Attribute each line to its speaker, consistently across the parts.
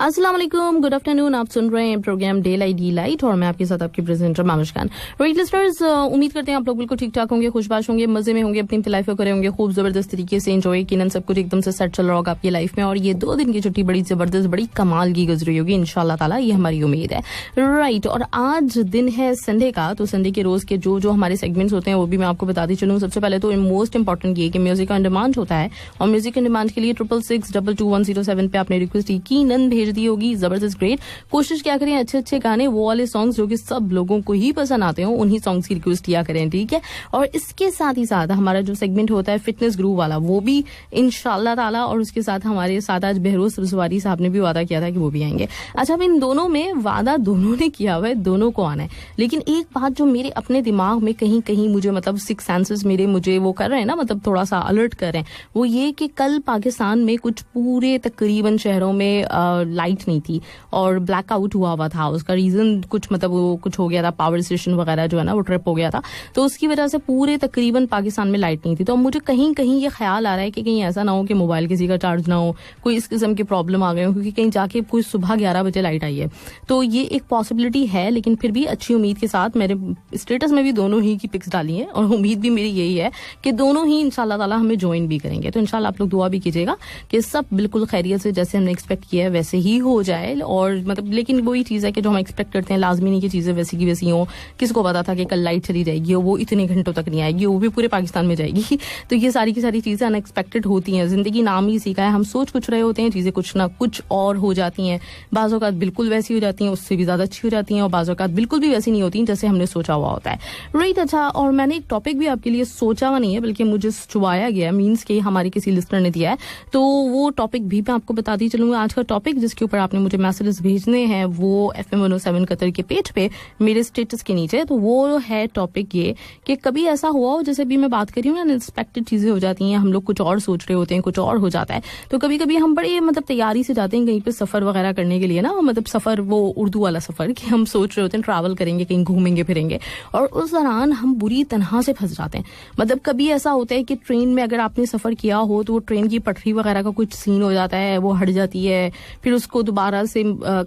Speaker 1: अस्सलाम वालेकुम, good afternoon. आप सुन रहे हैं program day light D light और मैं आपके साथ आपकी presenter Mavish Khan. Right listeners, उम्मीद करते हैं आप लोग बिल्कुल ठीक ठाक होंगे, खुशबाश होंगे, मजे में होंगे, अपनी लाइफ को करे होंगे खूब जबरदस्त तरीके से एंजॉय। यकीनन सब कुछ एकदम से सेट चल रहा होगा आपकी लाइफ में और ये 2 दिन की छुट्टी बड़ी जबरदस्त, बड़ी कमाल की गुजरी होगी इंशाल्लाह ताला, ये हमारी उम्मीद है। राइट, और आज दिन है संडे का, तो संडे के रोज के जो हमारे सेगमेंट्स होते हैं वो भी मैं आपको बताती चलूँ। सबसे पहले तो मोस्ट इंपॉर्टेंट ये कि म्यूजिक ऑन डिमांड होता है और म्यूजिक ऑन डिमांड के लिए 66622107 पे आपने रिक्वेस्ट यकीनन भेज दी होगी। जबरदस्त, ग्रेट। कोशिश क्या करें, अच्छे अच्छे गाने, वो वाले सॉन्ग्स जो कि सब लोगों को ही पसंद आते हो, उन्हीं सॉन्ग्स की रिक्वेस्ट किया करें, ठीक है। और इसके साथ ही साथ हमारा जो सेगमेंट होता है फिटनेस ग्रूव वाला, वो भी इंशाल्लाह ताला, और उसके साथ हमारे साथ आज बहरोज सरसवारी साहब ने भी वादा किया था कि वो भी आएंगे। अच्छा, अब इन दोनों में वादा दोनों ने किया हुआ है, दोनों को आना है। लेकिन एक बात जो मेरे अपने दिमाग में कहीं कहीं मुझे मतलब सिक्स सेंसेस मेरे मुझे वो कर रहे हैं ना, मतलब थोड़ा सा अलर्ट कर रहे हैं, वो ये कि कल पाकिस्तान में कुछ पूरे तकरीबन शहरों में लाइट नहीं थी और ब्लैकआउट हुआ था। उसका रीजन कुछ मतलब वो कुछ हो गया था, पावर स्टेशन वगैरह जो है ना वो ट्रिप हो गया था, तो उसकी वजह से पूरे तकरीबन पाकिस्तान में लाइट नहीं थी। तो मुझे कहीं कहीं ये ख्याल आ रहा है कि कहीं ऐसा ना हो कि मोबाइल किसी का चार्ज ना हो, कोई इस किस्म की प्रॉब्लम आ गई हो, क्योंकि कहीं जाके कोई सुबह 11 बजे लाइट आई है। तो ये एक पॉसिबिलिटी है, लेकिन फिर भी अच्छी उम्मीद के साथ मेरे स्टेटस में भी दोनों ही की पिक्स डाली है और उम्मीद भी मेरी यही है कि दोनों ही इंशाल्लाह ताला हमें ज्वाइन भी करेंगे। तो इंशाल्लाह आप लोग दुआ भी कीजिएगा कि सब बिल्कुल खैरियत से जैसे हमने एक्सपेक्ट किया है वैसे ही हो जाए। और मतलब लेकिन वही चीज है कि जो हम एक्सपेक्ट करते हैं लाजमी नहीं कि चीजें वैसी की वैसी हो। किसको पता था कि कल लाइट चली जाएगी और वो इतने घंटों तक नहीं आएगी, वो भी पूरे पाकिस्तान में जाएगी। तो ये सारी की सारी चीजें अनएक्सपेक्टेड होती हैं। जिंदगी नाम ही सीखा है, हम सोच कुछ रहे होते हैं, चीजें कुछ ना कुछ और हो जाती हैं। बाज़ औक़ात बिल्कुल वैसी हो जाती हैं, उससे भी ज्यादा अच्छी हो जाती हैं, और बाज़ औक़ात बिल्कुल भी वैसी नहीं होती जैसे हमने सोचा हुआ होता है। राइट, अच्छा, और मैंने एक टॉपिक भी आपके लिए सोचा हुआ नहीं है बल्कि मुझे चुवाया गया, मीन्स के हमारे किसी लिस्टर ने दिया है, तो वो टॉपिक भी मैं आपको बताती चलूंगा। आज का टॉपिक जिसके ऊपर आपने मुझे मैसेजेस भेजने हैं वो FM 107 कतर के पेज पे मेरे स्टेटस के नीचे, तो वो है टॉपिक ये कि कभी ऐसा हुआ हो, जैसे भी मैं बात कर रही हूँ ना, अनएक्सपेक्टेड चीजें हो जाती हैं, हम लोग कुछ और सोच रहे होते हैं, कुछ और हो जाता है। तो कभी कभी हम बड़े मतलब तैयारी से जाते हैं कहीं पे सफर वगैरह करने के लिए ना, मतलब सफर वो उर्दू वाला सफर कि हम सोच रहे होते हैं ट्रैवल करेंगे, कहीं घूमेंगे फिरेंगे, और उस दौरान हम बुरी तरह से फंस जाते हैं। मतलब कभी ऐसा होता है कि ट्रेन में अगर आपने सफर किया हो तो वो ट्रेन की पटरी वगैरह का कुछ सीन हो जाता है, वो हट जाती है, फिर उसको दोबारा से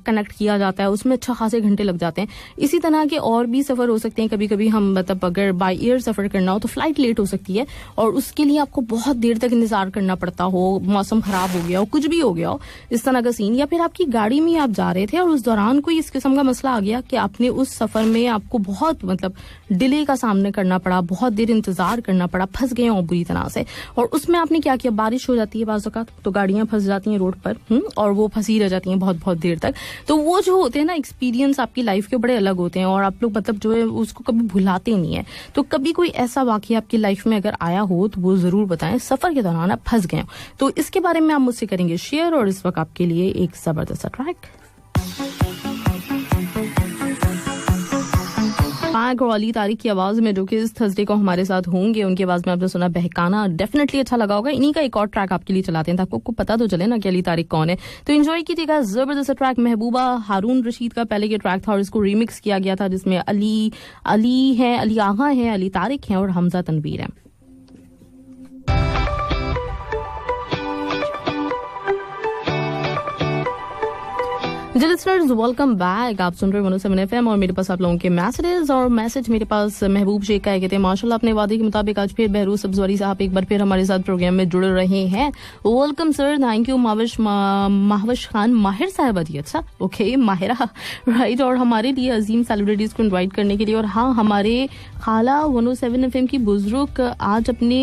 Speaker 1: कनेक्ट किया जाता है, उसमें अच्छा खासे घंटे लग जाते हैं। इसी तरह के और भी सफर हो सकते हैं। कभी कभी हम मतलब अगर बाय एयर सफर करना हो तो फ्लाइट लेट हो सकती है और उसके लिए आपको बहुत देर तक इंतजार करना पड़ता हो, मौसम खराब हो गया हो, कुछ भी हो गया हो, इस तरह का सीन। या फिर आपकी गाड़ी में आप जा रहे थे और उस दौरान कोई इस किस्म का मसला आ गया कि आपने उस सफर में आपको बहुत मतलब डिले का सामना करना पड़ा, बहुत देर इंतजार करना पड़ा, फंस गए हो बुरी तरह से। और उसमें आपने क्या किया, बारिश हो जाती है बाज़ औक़ात, तो गाड़ियां फंस जाती हैं रोड पर और वो फंसी रह जाती हैं बहुत बहुत देर तक। तो वो जो होते हैं ना एक्सपीरियंस आपकी लाइफ के बड़े अलग होते हैं और आप लोग मतलब जो है उसको कभी भुलाते नहीं है। तो कभी कोई ऐसा वाकया आपकी लाइफ में अगर आया हो तो वो जरूर बताएं, सफर के दौरान आप फंस गए हो तो इसके बारे में आप मुझसे करेंगे शेयर। और इस वक्त आपके लिए एक जबरदस्त ट्रैक और अली तारिक की आवाज में, जो कि इस थर्सडे को हमारे साथ होंगे, उनकी आवाज में आपने सुना बहकाना, डेफिनेटली अच्छा लगा होगा। इन्हीं का एक और ट्रैक आपके लिए चलाते हैं ताकि आपको पता तो चले ना कि अली तारिक कौन है। तो एंजॉय कीजिएगा जबरदस्त ट्रैक। महबूबा हारून रशीद का पहले के ट्रैक था और इसको रीमिक्स किया गया था, जिसमें अली है, अली आगा है, अली तारिक है और हमजा तनवीर है। Listeners, welcome back. आप सुन रहे हैं 107 FM और मेरे पास आप लोगों के मैसेजेस और मैसेज मेरे पास महबूब शेख का है, कहते हैं माशाल्लाह अपने वादे के मुताबिक आज फिर बहरोज सब्जवारी साहब एक बार फिर हमारे साथ प्रोग्राम में जुड़ रहे हैं। Welcome sir, thank you. Mavish Khan माहिर साहब जी, अच्छा ओके माहिरा, राइट। और हमारे लिए अजीम सेलिब्रिटीज को इन्वाइट करने के लिए, और हाँ हमारे खाला 107 FM की बुजुर्ग आज अपने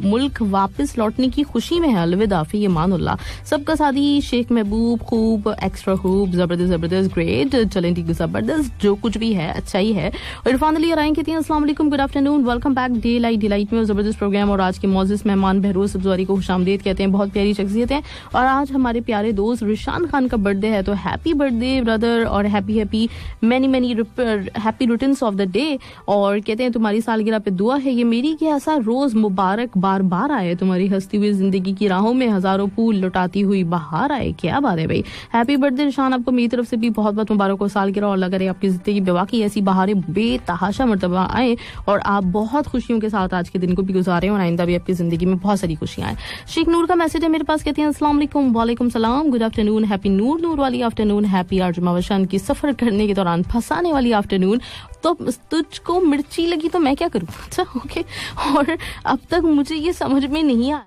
Speaker 1: मुल्क वापस लौटने की खुशी में है, अलविदा फी ईमानुल्लाह। सबका सादी शेख महबूब खूब एक्स्ट्रा खूब जबरदस्त ग्रेट, चलें ठीक जबरदस्त, जो कुछ भी है अच्छा ही है। और इरफान अली राइन कहती हैं अस्सलाम वालेकुम, good afternoon, welcome back day light delight में, जबरदस्त प्रोग्राम। और आज के मौजूद मेहमान बहरोज सब्जवारी को खुशामदीद कहते हैं, बहुत प्यारी शख्सियत है। और आज हमारे प्यारे दोस्त रिशान खान का बर्थडे है, तो हैप्पी बर्थडे ब्रदर और happy many happy returns of the day. और कहते हैं तुम्हारी सालगिरह पे दुआ है ये मेरी कि ऐसा रोज मुबारक बार बार आए, तुम्हारी हंसती हुई जिंदगी की राहों में हजारों फूल लुटाती हुई बहार आए। क्या बात है भाई, हैप्पी बर्थडे शान आपको मेरी तरफ से भी बहुत बहुत मुबारक हो सालगिरह, और अल्लाह करे आपकी जिंदगी में वाकई ऐसी बहारें बेतहाशा मर्तबा आए और आप बहुत खुशियों के साथ आज के दिन को भी गुजारें और आइंदा भी आपकी जिंदगी में बहुत सारी खुशियां आए। शेख नूर का मैसेज है मेरे पास, कहते हैं अस्सलाम वालेकुम। वालेकुम सलाम, गुड आफ्टरनून, हैप्पी नूर नूर वाली आफ्टरनून, हैप्पी आर्जुमावशान की सफर करने के दौरान फंसाने वाली आफ्टरनून। तो तुझको मिर्ची लगी तो मैं क्या करूं? अच्छा ओके, और अब तक मुझे ये समझ में नहीं आया।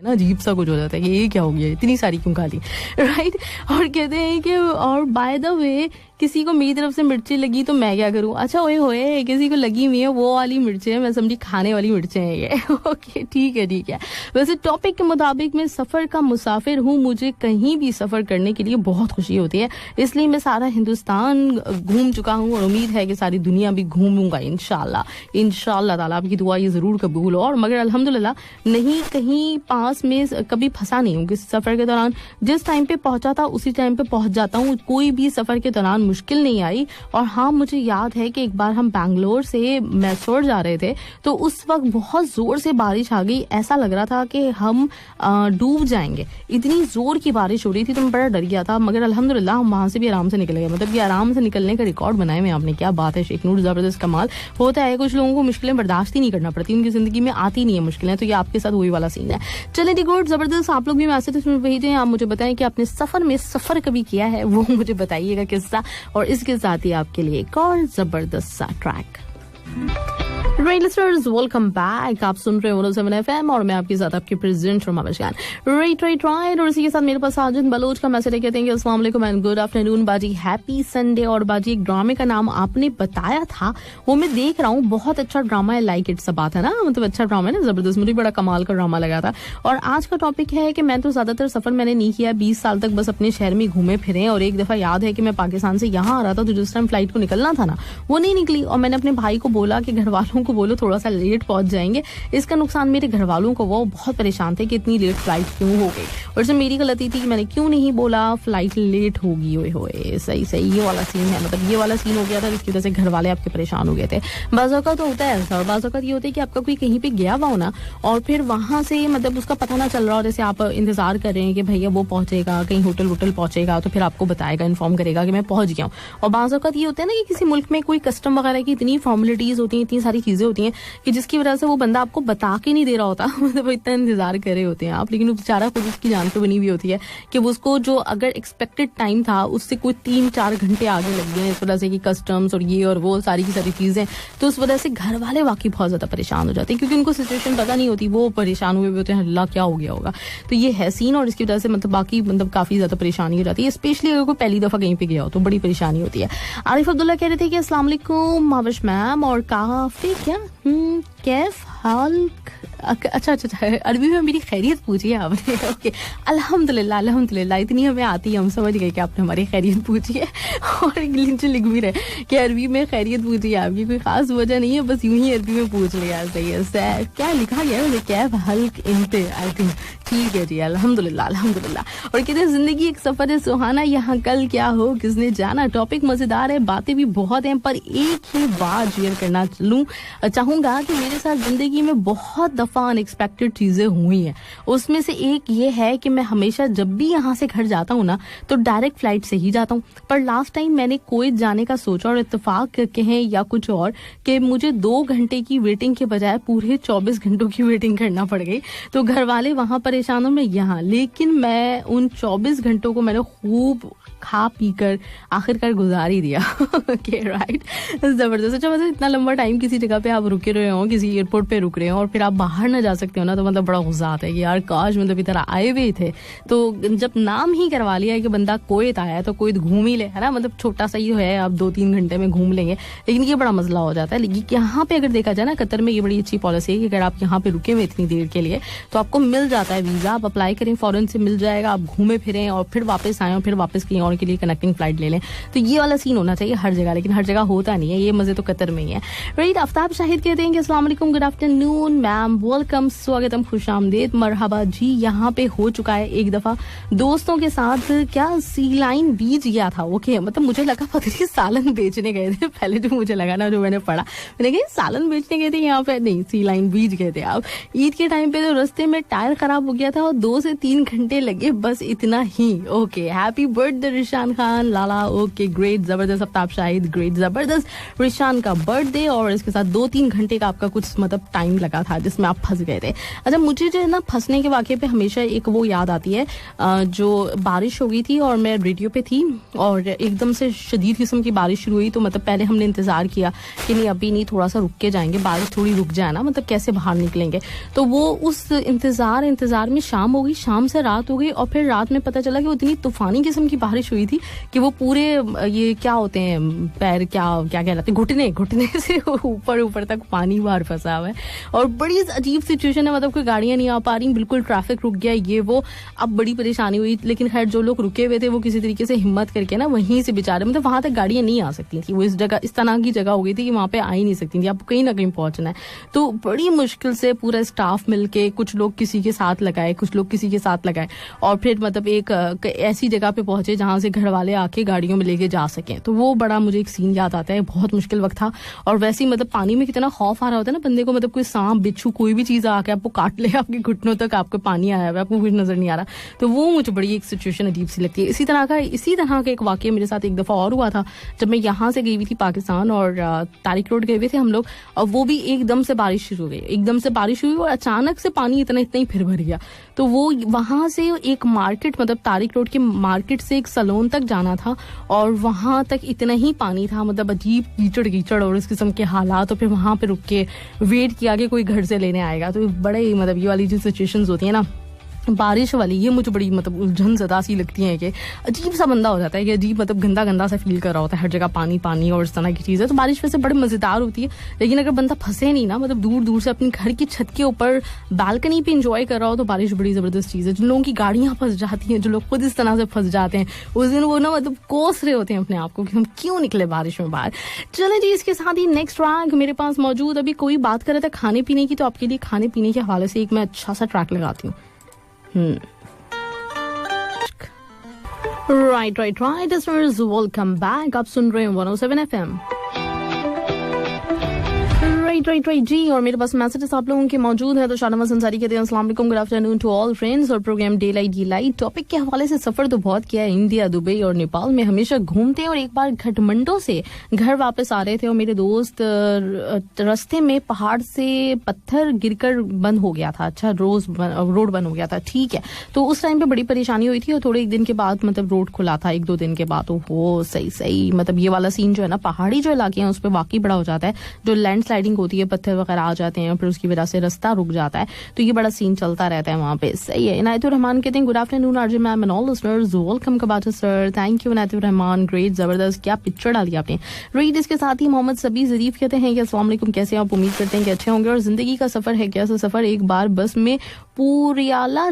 Speaker 1: अजीब सा कुछ हो जाता है कि ये क्या हो गया, इतनी सारी क्यों खा ली, राइट। और कहते हैं कि और बाय द वे किसी को मेरी तरफ से मिर्ची लगी तो मैं क्या करूं? अच्छा ओए होए, किसी को लगी हुई है वो वाली मिर्चें, मैं समझी खाने वाली मिर्चें हैं ये। ओके ठीक है। वैसे टॉपिक के मुताबिक मैं सफर का मुसाफिर हूँ, मुझे कहीं भी सफर करने के लिए बहुत खुशी होती है, इसलिए मैं सारा हिंदुस्तान घूम चुका हूँ और उम्मीद है कि सारी दुनिया भी घूमूंगा इंशाल्लाह ताला। आपकी दुआ ये जरूर कबूल हो। और मगर अल्हम्दुलिल्लाह नहीं कहीं पास में कभी फंसा नहीं हूँ किसी सफर के दौरान। जिस टाइम पे पहुंचा था उसी टाइम पे पहुंच जाता हूँ, कोई भी सफर के दौरान मुश्किल नहीं आई। और हाँ, मुझे याद है कि एक बार हम बैंगलोर से मैसूर जा रहे थे तो उस वक्त बहुत जोर से बारिश आ गई, ऐसा लग रहा था कि हम डूब जाएंगे, इतनी जोर की बारिश हो रही थी तो मैं बड़ा डर गया था। मगर अल्हम्दुलिल्लाह हम वहां से भी आराम से निकल गए, मतलब ये आराम से निकलने का रिकॉर्ड बनाए हुए आपने, क्या बात है शेख नूर, जबरदस्त कमाल। होता है कुछ लोगों को मुश्किलें बर्दाश्त ही नहीं करना पड़ती, उनकी जिंदगी में आती नहीं है मुश्किलें, तो ये आपके साथ वही वाला सीन है। चले दी गुड, जबरदस्त। आप लोग भी मैसेज भेजें, आप मुझे बताएं कि आपने सफर में सफर कभी किया है, वो मुझे बताइएगा किस्सा। और इसके साथ ही आपके लिए एक और जबरदस्त सा track. Right listeners, welcome back. आप सुन रहे हो 107 FM और मैं आपके साथ आपके प्रेजेंट रमाबशान। राइट। और इसी के साथ मेरे पास साजिद बलोच का मैसेज है, कहते हैं कि अस्सलाम वालेकुम एंड गुड आफ्टरनून बाजी, हैप्पी संडे। और बाजी एक ड्रामे का नाम आपने बताया था, वो मैं देख रहा हूँ, बहुत अच्छा ड्रामा है, लाइक इट, सब बात है ना, मतलब अच्छा ड्रामा है ना, जबरदस्त, मुझे बड़ा कमाल का ड्रामा लगा था। और आज का टॉपिक है कि मैं तो ज्यादातर सफर मैंने नहीं किया, 20 साल तक बस अपने शहर में घूमे फिरे। और एक दफा याद है कि मैं पाकिस्तान से यहाँ आ रहा था, तो जिस टाइम फ्लाइट को निकलना था ना वो नहीं निकली, और मैंने अपने भाई को बोला कि घर वालों को बोलो थोड़ा सा लेट पहुंच जाएंगे। इसका नुकसान मेरे घर वालों को, वो बहुत परेशान थे कि इतनी लेट फ्लाइट क्यों हो गई, और इसमें मेरी गलती थी कि मैंने क्यों नहीं बोला फ्लाइट लेट होगी। ओए सही ये वाला सीन है, मतलब ये वाला सीन हो गया था जिसकी वजह से घर वाले आपके परेशान हो गए थे। बाज़ औक़ात तो होता है ऐसा, और बाज़ औक़ात ये होता है कि आपका कोई कहीं पे गया हुआ हो ना, और फिर वहां से मतलब उसका पता ना चल रहा हो, जैसे आप इंतजार कर रहे हैं कि भैया वो पहुंचेगा, कहीं होटल पहुंचेगा, तो फिर आपको बताएगा, इन्फॉर्म करेगा कि मैं पहुंच गया हूँ। और बाज़ औक़ात ये होता है ना कि किसी मुल्क में कोई कस्टम वगैरह की इतनी फॉर्मेलिटीज होती हैं, इतनी सारी चीजें होती हैं कि जिसकी वजह से वो बंदा आपको बता के नहीं दे रहा होता, मतलब इतना इंतजार कर रहे होते हैं आप, लेकिन वो बेचारा खुद उसकी जान पे बनी हुई होती है कि वो उसको जो अगर एक्सपेक्टेड टाइम था उससे कोई 3-4 घंटे आगे लग गए इस वजह से कि कस्टम्स और ये और वो सारी की सारी चीजें। तो उस वजह से घर वाले वाकई बहुत ज्यादा परेशान हो जाते हैं, क्योंकि उनको सिचुएशन पता नहीं होती, वो परेशान हुए होते हैं, अल्लाह क्या हो गया होगा। तो ये है सीन, और इसकी वजह से मतलब बाकी मतलब काफी ज्यादा परेशानी हो जाती है, स्पेशली अगर कोई पहली दफा कहीं पे गया हो तो बड़ी परेशानी होती है। आरिफ अब्दुल्ला कह रहे थे कि अस्सलाम वालेकुम माविश मैम, और काफी क्या कैफ हाल, अच्छा अरबी में मेरी खैरियत पूछी है आपने। ओके, अल्हम्दुलिल्लाह, इतनी हमें आती है, हम समझ गए कि आपने हमारी खैरियत पूछी है। और इंग्लिश लिख भी रहे कि अरबी में खैरियत पूछी है आपकी, कोई खास वजह नहीं है, बस यूं ही अरबी में पूछ लिया। सही है, क्या लिखा गया है कैफ हल्क इंते, आई थिंक ठीक है जी, अल्हम्दुलिल्लाह। और कहते हैं जिंदगी एक सफर है सुहाना, यहाँ कल क्या हो किसने जाना। टॉपिक मजेदार है, बातें भी बहुत हैं, पर एक ही बात शेयर करना चाहूंगा कि मेरे साथ जिंदगी में बहुत दफा अनएक्सपेक्टेड चीजें हुई हैं। उसमें से एक ये है कि मैं हमेशा जब भी यहाँ से घर जाता हूँ ना तो डायरेक्ट फ्लाइट से ही जाता हूँ, पर लास्ट टाइम मैंने कुवैत जाने का सोचा और इत्तेफाक कहें या कुछ और कि मुझे 2 घंटे की वेटिंग के बजाय पूरे 24 घंटों की वेटिंग करना पड़ गई। तो घर वाले वहां परेशान हो, मैं यहाँ, लेकिन मैं उन 24 घंटों को मैंने खूब खा पी कर आखिरकार गुजार ही दिया। ओके राइट, जबरदस्त। अच्छा, मतलब इतना लंबा टाइम किसी जगह पे आप रुके रहे हो, किसी एयरपोर्ट पे रुक रहे हो और फिर आप बाहर ना जा सकते हो ना, तो मतलब बड़ा गुस्सा आता है कि यार काश मतलब इधर आए हुए थे। तो जब नाम ही करवा लिया है कि बंदा कुवैत आया है तो कुवैत घूम ही ले, है ना, मतलब छोटा सा ही है, आप 2-3 घंटे में घूम लेंगे, लेकिन ये बड़ा मसला हो जाता है। लेकिन यहाँ पे अगर देखा जाए ना, कतर में ये बड़ी अच्छी पॉलिसी है कि अगर आप यहाँ पे रुके हुए इतनी देर के लिए तो आपको मिल जाता है वीजा, आप अप्लाई करें फौरन से मिल जाएगा, आप घूमे फिरें और फिर वापस आए और फिर वापस कहीं और लाहौर के लिए कनेक्टिंग फ्लाइट ले लें। तो ये वाला सीन होना चाहिए हर जगह, लेकिन हर जगह होता नहीं है, ये मजे तो कतर में ही है। राइट, आफ्ताब शाहिद कहते हैं कि अस्सलाम वालेकुम, गुड आफ्टरनून मैम, वेलकम, स्वागतम, खुशामदीद, मरहबा जी। यहाँ पे हो चुका है एक दफा दोस्तों के साथ, क्या सी लाइन बीच गया था। ओके, मतलब मुझे लगा पता नहीं सालन बेचने गए थे, पहले जो मुझे लगा ना, जो मैंने पढ़ा, मैंने कहा सालन बेचने गए थे यहाँ पे, नहीं सी लाइन बीच गए थे आप। ईद के टाइम पे तो रास्ते में टायर खराब हो गया था और 2 से 3 घंटे लगे, बस इतना ही। Okay, happy birthday Rishan Khan Lala. Okay, great, जबरदस्त आफ्ताब शाहिद, ग्रेट, जबरदस्त। रिशान का बर्थडे और इसके साथ 2-3 घंटे का आपका कुछ मतलब टाइम लगा था जिसमें आप फंस गए थे। अच्छा, मुझे जो है ना फंसने के वाक़े पे हमेशा एक वो याद आती है, जो बारिश हो गई थी और मैं रेडियो पे थी और एकदम से शदीद किस्म की बारिश शुरू हुई। तो मतलब पहले हमने इंतजार किया कि नहीं अभी नहीं, थोड़ा सा रुक के जाएंगे, बारिश थोड़ी रुक जाए ना, मतलब कैसे बाहर निकलेंगे। तो वो उस इंतजार में शाम हो गई, शाम से रात हो गई और फिर रात में पता चला कि वो इतनी तूफानी किस्म की बारिश हुई थी कि वो पूरे ये क्या होते हैं पैर, क्या कहलाते हैं, घुटने से ऊपर तक पानी बाहर फंसा हुआ है और बड़ी अजीब सिचुएशन है। मतलब कोई गाड़ियां नहीं आ पा रही, बिल्कुल ट्रैफिक रुक गया, ये वो, अब बड़ी परेशानी हुई। लेकिन खैर जो लोग रुके हुए थे वो किसी तरीके से हिम्मत करके ना वहीं से बेचारे, मतलब वहां तक गाड़ियां नहीं आ सकती थी, वो इस तरह की जगह हो गई थी कि वहां पे आ ही नहीं सकती थी, आपको कहीं ना कहीं पहुंचना है। तो बड़ी मुश्किल से पूरा स्टाफ मिलके, कुछ लोग किसी के साथ लगाए, कुछ लोग किसी के साथ लगाए और फिर मतलब एक ऐसी जगह पे पहुंचे जहां से घर वाले आके गाड़ियों में लेके जा सकें। तो वो बड़ा मुझे एक सीन याद आता है, बहुत मुश्किल वक्त था। और वैसे ही मतलब पानी में कितना खौफ आ रहा होता है ना बंदे को, मतलब कोई सांप बिच्छू कोई भी चीज आके आपको काट ले, आपके घुटनों तक आपको पानी आया हुआ है, आपको कुछ नजर नहीं आ रहा। तो वो मुझे बड़ी एक सिचुएशन अजीब सी लगती है। इसी तरह का एक वाकया मेरे साथ एक दफा और हुआ था, जब मैं यहाँ से गई हुई थी पाकिस्तान और तारिक रोड गए हुए थे हम लोग, और वो भी एकदम से बारिश शुरू हो गई, एकदम से बारिश हुई और अचानक से पानी इतना ही फिर भर गया। तो वो वहां से एक मार्केट, मतलब तारिक रोड के मार्केट से एक सलोन तक जाना था और वहां तक इतना ही पानी था, मतलब अजीब कीचड़ और इस किस्म के हालात। तो फिर वहां पे रुक के वेट किया कि कोई घर से लेने आएगा। तो बड़े ही मतलब ये वाली जो सिचुएशंस होती है ना बारिश वाली, ये मुझे बड़ी मतलब उलझन ज़्यादा सी लगती है कि अजीब सा बंदा हो जाता है कि अजीब मतलब गंदा सा फील कर रहा होता है, हर जगह पानी और इस तरह की चीज़ है। तो बारिश वैसे बड़ी मज़ेदार होती है, लेकिन अगर बंदा फंसे नहीं ना, मतलब दूर से अपने घर की छत के ऊपर बालकनी पे इंजॉय कर रहा हो, तो बारिश बड़ी ज़बरदस्त चीज़ है। जिन लोगों की गाड़ियाँ फंस जाती हैं, जो लोग खुद इस तरह से फंस जाते हैं, उस दिन वो ना मतलब कोस रहे होते हैं अपने आप को कि हम क्यों निकले बारिश में बाहर। चले जी, इसके साथ ही नेक्स्ट ट्रैक मेरे पास मौजूद, अभी कोई बात कर रहा था खाने पीने की, तो आपके लिए खाने पीने के हवाले से एक मैं अच्छा सा ट्रैक लगाती हूँ। Right, listeners, welcome back. आप सुन रहे हैं 107 FM। राइट जी, और मेरे पास मैसेजेस आप लोगों के मौजूद है। तो शाहनवाज अंसारी कहते हैं अस्सलाम वालेकुम, good afternoon to all friends. और प्रोग्राम डे लाइट टॉपिक के हवाले से सफर तो बहुत किया है, इंडिया, दुबई और नेपाल में हमेशा घूमते हैं। और एक बार काठमांडू से घर वापस आ रहे थे और मेरे दोस्त रास्ते में पहाड़ से पत्थर गिरकर बंद हो गया था। अच्छा, रोड बंद हो गया था, ठीक है। तो उस टाइम पे बड़ी परेशानी हुई थी और थोड़े एक दिन के बाद मतलब रोड खुला था, 1-2 दिन के बाद। हो सही मतलब ये वाला सीन जो है ना, पहाड़ी जो इलाके हैं उस पर वाकई बड़ा हो जाता है, जो लैंड स्लाइडिंग होती है, पत्थर वगैरह आ जाते हैं, फिर उसकी वजह से रास्ता रुक जाता है। तो ये बड़ा सीन चलता रहता है वहां पे। सही है। इनायतुर रहमान कहते हैं good afternoon RJ ma'am and all listeners, welcome Kabacha sir. Thank you Inayatur Rahman, great, जबरदस्त, क्या पिक्चर डाली आपने। रीड इसके साथ ही मोहम्मद सभी जरीफ कहते हैं कि अस्सलाम वालेकुम, कैसे आप, उम्मीद करते हैं कि अच्छे होंगे। और जिंदगी का सफर है कैसा सफर, एक बार बस में पुरियाला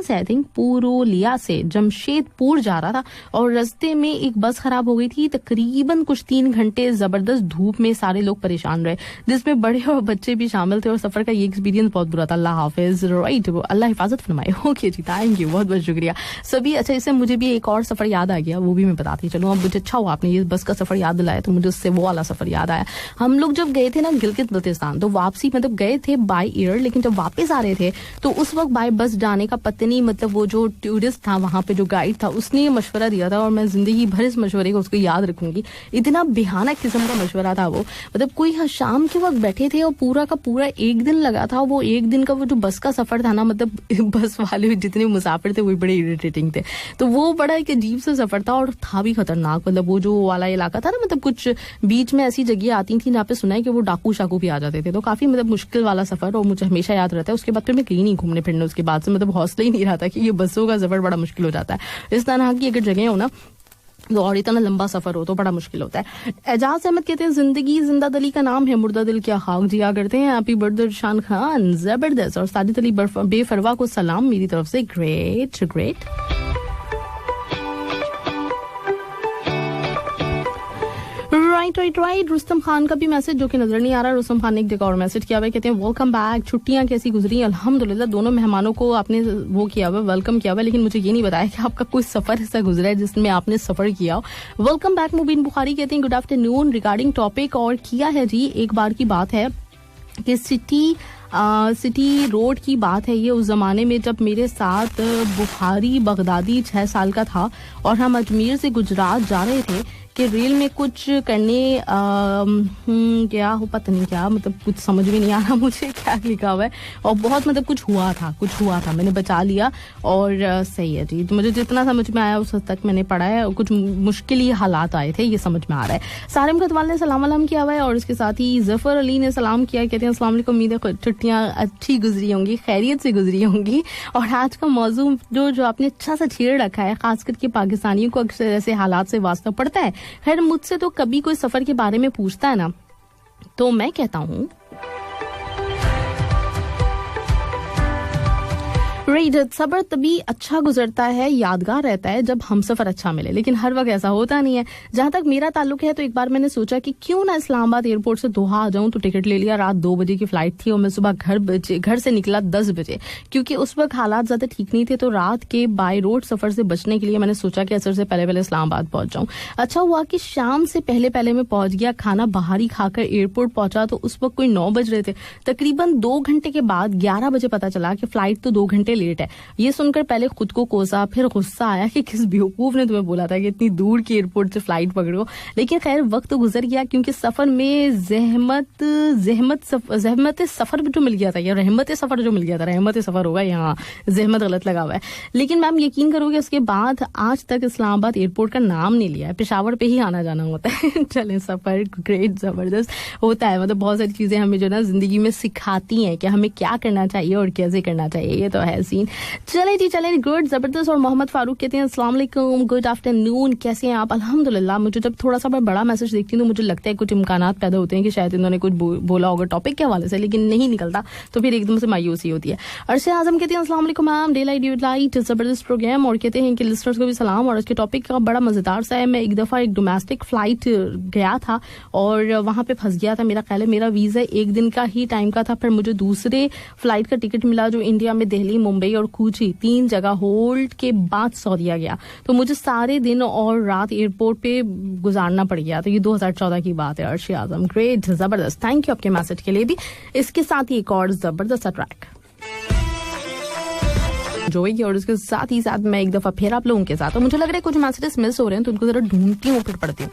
Speaker 1: से, आई थिंक पुरुलिया से जमशेदपुर जा रहा था और रास्ते में एक बस खराब हो गई थी। तकरीबन कुछ 3 घंटे जबरदस्त धूप में सारे लोग परेशान रहे, जिसमें बड़े और बच्चे भी शामिल थे और सफर का ये एक्सपीरियंस बहुत बुरा था। अल्लाह हाफिज। राइट, अल्लाह हिफाजत फरमाए। ओके जी, थैंक यू, बहुत बहुत शुक्रिया सभी। अच्छा, इससे मुझे भी एक और सफर याद आ गया, वो भी मैं बताती चलूँ। अब मुझे अच्छा हुआ आपने ये बस का सफर याद दिलाया, तो मुझे उससे वो वाला सफर याद आया। हम लोग जब गए थे ना गिलगित बल्तिस्तान, तो वापसी मतलब गए थे बाय एयर, लेकिन जब वापस आ रहे थे तो उस वक्त बाय बस जाने का पता नहीं, मतलब वो जो टूरिस्ट था वहां पे, जो गाइड था, उसने ये मशवरा दिया था और मैं जिंदगी भर इस मशवरे को उसको याद रखूंगी। इतना भयानक किस्म का मशवरा था वो, मतलब कोई शाम के वक्त बैठे थे और पूरा का पूरा 1 दिन लगा था। वो 1 दिन का वो जो बस का सफर था ना, मतलब बस वाले जितने मुसाफिर थे वो बड़े इरिटेटिंग थे। तो वो बड़ा एक अजीब सा सफर था और था भी खतरनाक। मतलब वो जो वाला इलाका था ना, मतलब कुछ बीच में ऐसी जगह आती थी जहाँ पे सुना है कि वो डाकू शाकू भी आ जाते थे। तो काफी मतलब मुश्किल वाला सफर और मुझे हमेशा याद रहता है। उसके बाद फिर मैं कहीं नहीं घूमने फिरने, उसके बाद से मतलब हौसला ही नहीं रहा था कि ये बसों का सफर बड़ा मुश्किल हो जाता है। इस तरह की अगर जगह हो ना तो और इतना लंबा सफर हो तो बड़ा मुश्किल होता है। एजाज अहमद कहते हैं जिंदगी जिंदा दिली का नाम है, मुर्दा दिल क्या खाक जिया करते हैं। हैप्पी बर्थडे शान खान, जबरदस्त। और साजिद अली बेफरवा को सलाम मेरी तरफ से। Great great. Right Rustam Khan का भी मैसेज जो कि नजर नहीं आ रहा। रुस्तम खान ने एक जगह और मैसेज किया हुआ है, कहते हैं वेलकम बैक, छुट्टियां कैसी गुजरी? अल्हम्दुलिल्लाह, दोनों मेहमानों को आपने वो किया हुआ, वेलकम किया हुआ, लेकिन मुझे ये नहीं बताया कि आपका कोई सफर ऐसा गुजरा है जिसमें आपने सफर किया हो। वेलकम बैक मुबीन बुखारी कहते हैं गुड आफ्टरनून, रिगार्डिंग टॉपिक और किया है जी। एक बार की बात है कि सिटी रोड की बात है ये, उस ज़माने में जब मेरे साथ बुखारी बगदादी 6 साल का था और हम अजमेर से गुजरात जा रहे थे कि रेल में कुछ करने क्या हो, पता नहीं क्या, मतलब कुछ समझ में नहीं आ रहा मुझे क्या लिखा हुआ है, और बहुत मतलब कुछ हुआ था, मैंने बचा लिया और सही है जी। तो मुझे जितना समझ में आया उस हद तक मैंने पढ़ा है, और कुछ मुश्किल ही हालात आए थे, ये समझ में आ रहा है। सारिम खतवाल ने सलाम अलैकुम किया हुआ है और इसके साथ ही जफर अली ने सलाम किया, कहते हैं अस्सलाम वालेकुम, उम्मीद है छुट्टियाँ अच्छी गुजरी होंगी, खैरियत से गुजरी होंगी। और आज का मौजू जो आपने अच्छा सा छेड़ रखा है, खासकर के पाकिस्तानियों को अक्सर ऐसे हालात से वास्ता पड़ता है। खैर मुझसे तो कभी कोई सफर के बारे में पूछता है ना, तो मैं कहता हूँ सबर तभी अच्छा गुजरता है, यादगार रहता है जब हम सफर अच्छा मिले, लेकिन हर वक्त ऐसा होता नहीं है। जहां तक मेरा ताल्लुक है तो एक बार मैंने सोचा कि क्यों ना इस्लामाबाद एयरपोर्ट से दोहा आ जाऊं, तो टिकट ले लिया। रात 2 बजे की फ्लाइट थी और मैं सुबह घर से निकला 10 बजे, क्योंकि उस वक्त हालात ज्यादा ठीक नहीं थे। तो रात के बाय रोड सफर से बचने के लिए मैंने सोचा कि असर से पहले इस्लामाबाद पहुंच जाऊं। अच्छा हुआ कि शाम से पहले मैं पहुंच गया, खाना बाहर ही खाकर एयरपोर्ट पहुंचा। तो उस वक्त कोई 9 बज रहे थे। तकरीबन 2 घंटे के बाद 11 बजे पता चला कि फ्लाइट तो 2 घंटे लेट है। ये सुनकर पहले खुद को कोसा, फिर गुस्सा आया कि किस बेवकूफ ने तुम्हें बोला था कि इतनी दूर की एयरपोर्ट से फ्लाइट पकड़ो। लेकिन खैर वक्त तो गुजर गया, क्योंकि सफर में जहमत सफर जो मिल गया था, या रहमत सफर जो मिल गया था, रहमत सफर होगा यहाँ, जहमत गलत लगा हुआ है। लेकिन मैम यकीन करोगे उसके बाद आज तक इस्लामाबाद एयरपोर्ट का नाम नहीं लिया है, पेशावर पे ही आना जाना होता है। चले सफर ग्रेट, जबरदस्त होता है। मतलब बहुत सारी चीजें हमें जो ना जिंदगी में सिखाती हैं कि हमें क्या करना चाहिए और कैसे करना चाहिए, ये तो है सीन। चले गुड, जबरदस्त। और मोहम्मद फारूक कहते हैं अस्सलाम वालेकुम, गुड आफ्टरनून, कैसे हैं आप? अल्हम्दुलिल्लाह। मुझे जब थोड़ा सा मैं बड़ा मैसेज देखती हूँ तो मुझे लगता है कुछ इम्कानात पैदा होते हैं कि शायद इन्होंने कुछ बोला होगा टॉपिक के हवाले से, लेकिन नहीं निकलता, तो फिर एकदम से मायूसी होती है। अरशद आजम कहते हैं अस्सलाम वालेकुम मैम, डे लाइट जबरदस्त प्रोग्राम, और कहते हैं कि लिस्टर्स को भी सलाम। और इसके टॉपिक का बड़ा मजेदार सा है। मैं एक दफा एक डोमेस्टिक फ्लाइट गया था और वहां पे फंस गया था। मेरा ख्याल है मेरा वीजा 1 दिन का ही टाइम का था, फिर मुझे दूसरे फ्लाइट का टिकट मिला जो इंडिया में दिल्ली, मुंबई और कोची 3 जगह होल्ड के बाद सऊदीया गया। तो मुझे सारे दिन और रात एयरपोर्ट पे गुजारना पड़ गया। तो ये 2014 की बात है। अर्शी आजम ग्रेट, जबरदस्त, थैंक यू आपके मैसेज के लिए भी। इसके साथ ही एक और जबरदस्त ट्रैक जो है, और इसके साथ ही साथ मैं एक दफा फिर आप लोगों के साथ, और मुझे लग रहा है कुछ मैसेजेस मिस हो रहे हैं, तो उनको जरा ढूंढती हूँ, फिर पढ़ती हूँ।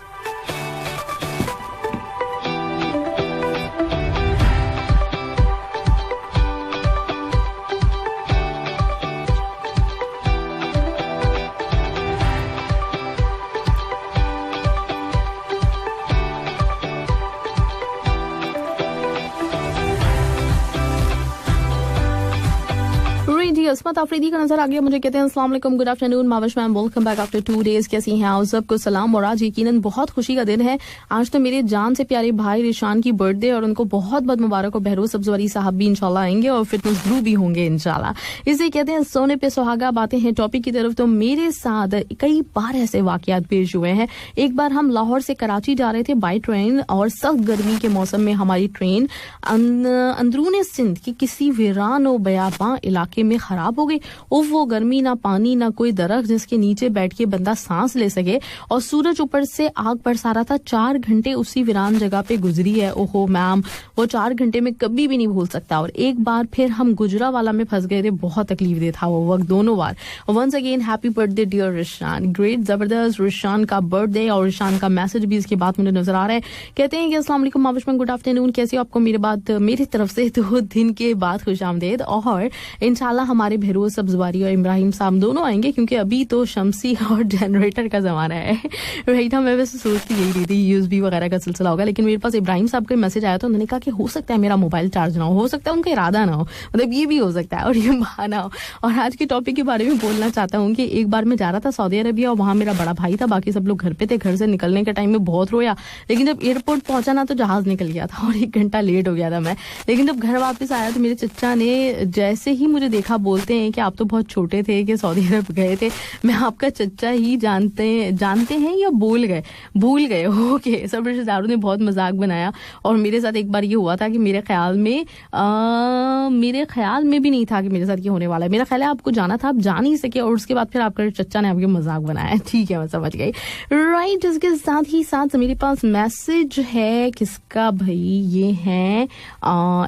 Speaker 1: अस्मत आफरीदी का नजर आ गया मुझे, कहते हैं अस्सलाम वालेकुम, good afternoon Mavish ma'am, welcome back after 2 days, कैसी हैं आप? सबको सलाम। और आज यकीनन बहुत खुशी का दिन है। आज तो मेरे जान से प्यारे भाई रिशान की बर्थडे, और उनको बहुत बहुत मुबारक हो। बहरोज सब्जवारी साहब भी इंशाल्लाह आएंगे और फिटनेस ग्रू भी होंगे इंशाल्लाह। इसे कहते हैं सोने पे सुहागा। बातें हैं टॉपिक की तरफ। तो मेरे साथ कई बार ऐसे वाकयात पेश हुए हैं। एक बार हम लाहौर से कराची जा रहे थे बाई ट्रेन, और सख्त गर्मी के मौसम में हमारी ट्रेन अंदरूनी सिंध के किसी वीरान और बयाबां इलाके में खराब हो गई। वो गर्मी, ना पानी, ना कोई दरख्त जिसके नीचे बैठ के बंदा सांस ले सके, और सूरज ऊपर से आग बरसा रहा था। 4 घंटे उसी वीरान जगह पे गुजरी है। ओहो मैम, वो 4 घंटे में कभी भी नहीं भूल सकता। और एक बार फिर हम गुजरावाला में फंस गए थे, बहुत तकलीफ दे था वो वक्त दोनों बार। Once again happy birthday dear Rishan, great, जबरदस्त, रिशान का बर्थडे। और रिशान का मैसेज भी इसके बाद मुझे नजर आ रहा है। कहते हैं कि अस्सलाम वालेकुम माविश, गुड आफ्टरनून, कैसे हो? आपको मेरी तरफ से 2 दिन के बाद खुशामदीद। और इंशाल्लाह हमारे बहरोज सब्जवारी और इब्राहिम साहब दोनों आएंगे, क्योंकि अभी तो शमसी और जनरेटर का जमाना है। राइट, मैं वैसे सोचती यही रही थी यूएसबी वगैरह का सिलसिला होगा, लेकिन मेरे पास इब्राहिम साहब का मैसेज आया, तो उन्होंने कहा कि हो सकता है मेरा मोबाइल चार्ज ना हो सकता है उनका इरादा ना हो, मतलब ये भी हो सकता है और ये बहाना हो। और आज के टॉपिक के बारे में बोलना चाहता हूँ कि एक बार मैं जा रहा था सऊदी अरबिया, और वहाँ मेरा बड़ा भाई था, बाकी सब लोग घर पे थे। घर से निकलने के टाइम में बहुत रोया, लेकिन जब एयरपोर्ट पहुंचा ना तो जहाज निकल गया था और 1 घंटा लेट हो गया था मैं। लेकिन जब घर वापस आया तो मेरे चचा ने जैसे ही मुझे देखा बोल बोलते हैं कि आप तो बहुत छोटे थे कि सऊदी अरब गए थे, मैं आपका चच्चा ही जानते हैं या भूल गए। ओके, सब रिश्तेदारों ने बहुत मजाक बनाया और मेरे साथ एक बार ये हुआ था कि मेरे ख्याल में भी नहीं था कि मेरे साथ ये होने वाला है। मेरा ख्याल है आपको जाना था, आप जा नहीं सके और उसके बाद फिर आपका चच्चा ने आपके मजाक बनाया। ठीक है, मैं समझ गई। राइट, इसके साथ ही साथ मेरे पास मैसेज है किसका भाई, ये है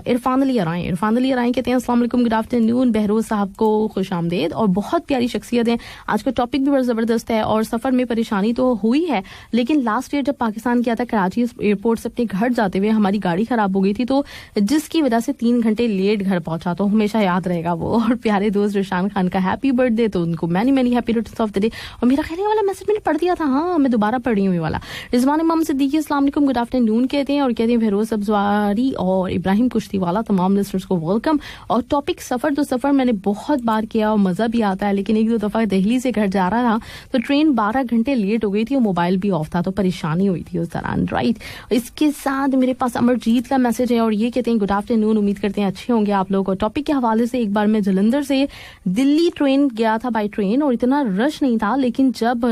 Speaker 1: इरफान अली अराई कहते हैं अस्सलाम वालेकुम, गुड आफ्टरनून बहरोज साहब को खुश आमदेद। और बहुत प्यारी शख्सियत है, आज का टॉपिक भी बड़ा जबरदस्त है और सफर में परेशानी तो हुई है, लेकिन लास्ट ईयर जब पाकिस्तान गया था कराची एयरपोर्ट से अपने घर जाते हुए हमारी गाड़ी खराब हो गई थी, तो जिसकी वजह से 3 घंटे लेट घर पहुंचा, तो हमेशा याद रहेगा वो। और प्यारे दोस्त रिशान खान का हैप्पी बर्थडे, तो उनको many happy returns of the day. और मेरा ख्याल वाला मैसेज मैंने पढ़ दिया था, हाँ मैं दोबारा पढ़ रही हूँ ये वाला। रिजवान इमाम सिद्दीकी अस्सलाम वालेकुम, गुड आफ्टरनून कहते हैं और कहते हैं फिरोज सब्जवारी और इब्राहिम कुश्ती वाला तमाम लिस्टर्स को वेलकम। और टॉपिक सफर, तो सफर मैंने बहुत बार किया और मजा भी आता है, लेकिन 1-2 दफा दिल्ली से घर जा रहा था तो ट्रेन 12 घंटे लेट हो गई थी और मोबाइल भी ऑफ था, तो परेशानी हुई थी उस दौरान। राइट, इसके साथ मेरे पास अमरजीत का मैसेज है और ये कहते हैं गुड आफ्टरनून, उम्मीद करते हैं अच्छे होंगे आप लोग। और टॉपिक के हवाले से, एक बार मैं जलंधर से दिल्ली ट्रेन गया था बाई ट्रेन और इतना रश नहीं था, लेकिन जब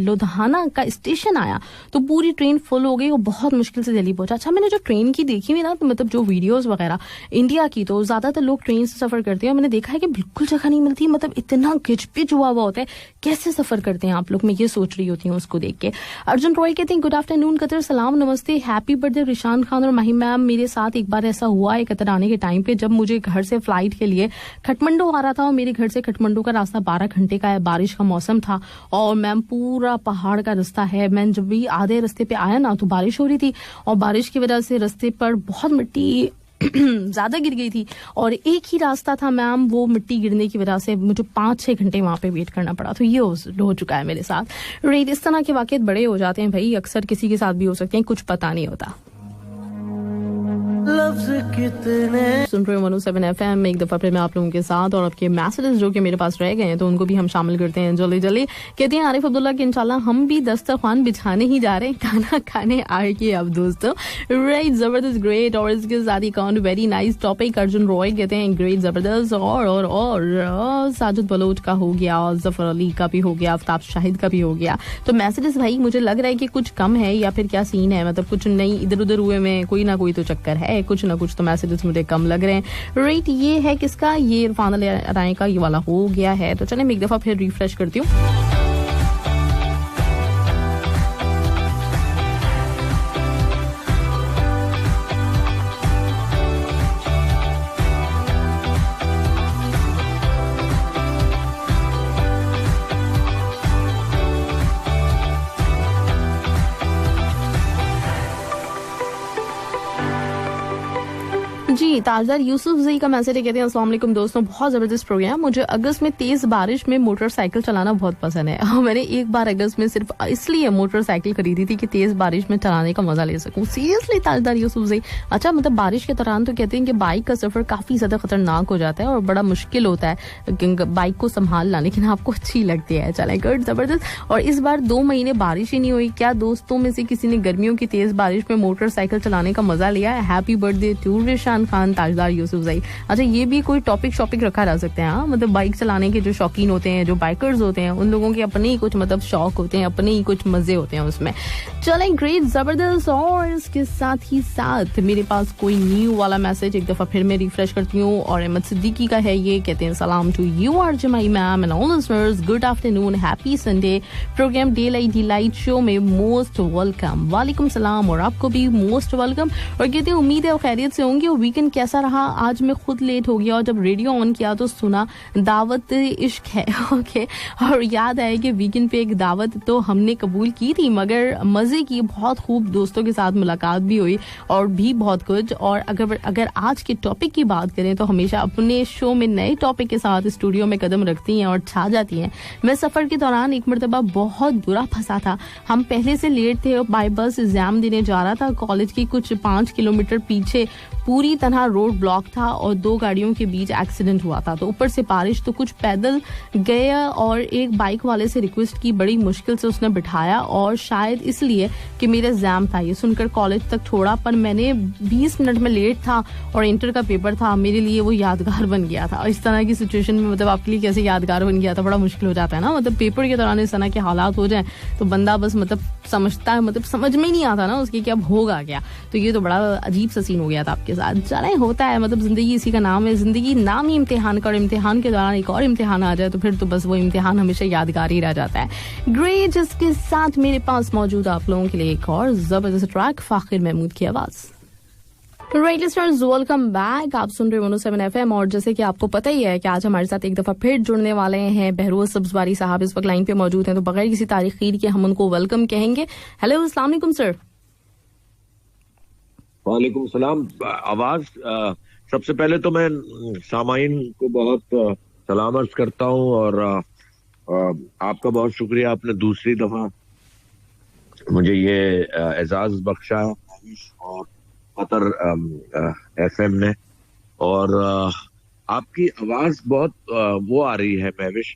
Speaker 1: लुधियाना का स्टेशन आया तो पूरी ट्रेन फुल हो गई और बहुत मुश्किल से दिल्ली पहुंचा। अच्छा, मैंने जो ट्रेन की देखी हुई ना, तो मतलब जो वीडियोस वगैरह इंडिया की, तो ज्यादातर लोग ट्रेन से सफर करते हैं और मैंने देखा है कि बिल्कुल जगह नहीं मिलती, मतलब इतना गिचपिच हुआ होता है, कैसे सफर करते हैं आप लोग, मैं ये सोच रही होती हूँ उसको देख के। अर्जुन रॉय कहते हैं गुड आफ्टरनून कतर, सलाम नमस्ते, हैप्पी बर्थडे रिशान खान और माही मैम। मेरे साथ एक बार ऐसा हुआ है कतर आने के टाइम पे, जब मुझे घर से फ्लाइट के लिए खटमंडू आ रहा था और मेरे घर से खटमंडू का रास्ता 12 घंटे का है, बारिश का मौसम था और मैम पूरा पहाड़ का रास्ता है। मैं जब भी आधे रास्ते पे आया ना तो बारिश हो रही थी और बारिश की वजह से रास्ते पर बहुत मिट्टी ज्यादा गिर गई थी और एक ही रास्ता था मैम, वो मिट्टी गिरने की वजह से मुझे 5-6 घंटे वहां पे वेट करना पड़ा। तो ये हो चुका है मेरे साथ। राइट, इस तरह के वाकये बड़े हो जाते हैं भाई, अक्सर किसी के साथ भी हो सकते हैं, कुछ पता नहीं होता। सुन रहे हो 107 FM, एक दफा फिर मैं आप लोगों के साथ और आपके मैसेजेस जो कि मेरे पास रह गए हैं तो उनको भी हम शामिल करते हैं जल्दी। कहते हैं आरिफ अब्दुल्ला कि इंशाल्लाह हम भी दस्तरखान बिछाने ही जा रहे हैं, खाना खाने आए अब दोस्तों। राइट, जबरदस्त, ग्रेट। और इसके साथ ही count very nice topic. Arjun Roy कहते हैं ग्रेट, जबरदस्त। और साजिद बलोच का हो गया, जफर अली का भी हो गया, आफ्ताब शाहिद का भी हो गया। तो मैसेजेस भाई मुझे लग रहा है कि कुछ कम है या फिर क्या सीन है, मतलब कुछ नहीं इधर उधर हुए में, कोई ना कोई तो चक्कर है, कुछ ना कुछ तो मैसेजेस मुझे कम लग रहे हैं। राइट, ये है किसका, ये इरफान अली अराई का ये वाला हो गया है। तो चले मैं एक दफा फिर रिफ्रेश करती हूँ। जी, ताजदार यूसुफ जी का मैसेज कहते हैं अस्सलाम वालेकुम दोस्तों, बहुत जबरदस्त प्रोग्राम। मुझे अगस्त में तेज बारिश में मोटरसाइकिल चलाना बहुत पसंद है। मैंने एक बार अगस्त में सिर्फ इसलिए मोटरसाइकिल खरीदी थी कि तेज बारिश में चलाने का मजा ले सकूं। सीरियसली ताजदार यूसुफ जी। अच्छा, मतलब बारिश के दौरान तो कहते हैं कि बाइक का सफर काफी ज्यादा खतरनाक हो जाता है और बड़ा मुश्किल होता है बाइक को संभालना, लेकिन आपको अच्छी लगती है। चले गुड, जबरदस्त। और इस बार 2 महीने बारिश ही नहीं हुई, क्या दोस्तों में से किसी ने गर्मियों की तेज बारिश में मोटरसाइकिल चलाने का मजा लिया है? Happy birthday to Rishan Khan, Tajdar Yusuf भाई। अच्छा, ये भी कोई टॉपिक रखा रह सकते हैं। हाँ, मतलब बाइक चलाने के जो शौकीन होते हैं, जो बाइकर्स होते हैं, उन लोगों के अपने ही कुछ मतलब शौक होते हैं, अपने ही कुछ मजे होते हैं उसमें। चलें, ग्रेट, जबरदस्त। और इसके साथ ही साथ मेरे पास कोई न्यू वाला मैसेज एक दफा फिर मैं रिफ्रेश करती हूँ और अहमद सिद्दीकी का है। ये कहते हैं सलाम to you RJ my ma'am and all listeners, good afternoon, happy Sunday. Program day light show में मोस्ट वेलकम। वालेकुम सलाम, और आपको भी मोस्ट वेलकम। और कहते हैं उम्मीद है खैरियत से होंगे। वीकेंड कैसा रहा? आज मैं खुद लेट हो गया और जब रेडियो ऑन किया तो सुना दावत इश्क है। ओके, और याद आया कि वीकेंड पे एक दावत तो हमने कबूल की थी, मगर मजे की, बहुत खूब दोस्तों के साथ मुलाकात भी हुई और भी बहुत कुछ। और अगर आज के टॉपिक की बात करें तो हमेशा अपने शो में नए टॉपिक के साथ स्टूडियो में कदम रखती हैं और छा जाती हैं। मैं सफर के दौरान एक मरतबा बहुत बुरा फंसा था। हम पहले से लेट थे और बाय बस एग्जाम देने जा रहा था। कॉलेज की कुछ 5 किलोमीटर पीछे पूरी तरह रोड ब्लॉक था और 2 गाड़ियों के बीच एक्सीडेंट हुआ था। तो ऊपर से बारिश, तो कुछ पैदल गया और एक बाइक वाले से रिक्वेस्ट की, बड़ी मुश्किल से उसने बिठाया और शायद इसलिए कि मेरा एग्जाम था, ये सुनकर कॉलेज तक छोड़ा। पर मैंने 20 मिनट में लेट था और इंटर का पेपर था, मेरे लिए वो यादगार बन गया था। इस तरह की सिचुएशन में मतलब आपके लिए कैसे यादगार बन गया था, बड़ा मुश्किल हो जाता है ना। मतलब पेपर के दौरान इस तरह के हालात हो जाए तो बंदा बस मतलब समझता है, मतलब समझ में ही नहीं आता ना उसकी कि अब होगा क्या। तो ये तो बड़ा अजीब सा सीन हो गया था आपके साथ। चले, होता है, मतलब जिंदगी इसी का नाम है। जिंदगी नाम ही इम्तिहान का, और इम्तिहान के दौरान एक और इम्तिहान आ जाए तो फिर तो बस वो इम्तिहान हमेशा यादगार ही रह जाता है। ग्रेट, जिसके साथ मेरे पास मौजूद आप लोगों के लिए एक और जबरदस्त ट्रैक, फाखिर महमूद की आवाज। Right listeners, welcome back. आप सुन रहे 107 FM और जैसे कि आपको पता ही है कि आज हमारे साथ एक दफा फिर जुड़ने वाले हैं बहरोज सब्जवारी साहब। इस वक्त लाइन पे मौजूद हैं, तो बगैर किसी तारीखीर के हम उनको वेलकम कहेंगे। हेलो, अस्सलाम वालेकुम सर।
Speaker 2: वालेकुम सलाम। आवाज सबसे पहले तो मैं सामाइन को बहुत सलाम अर्ज करता हूँ और आपका बहुत शुक्रिया, आपने दूसरी दफा मुझे ये एजाज बख्शा और कतर FM ने। और आपकी आवाज बहुत वो आ रही है महविश,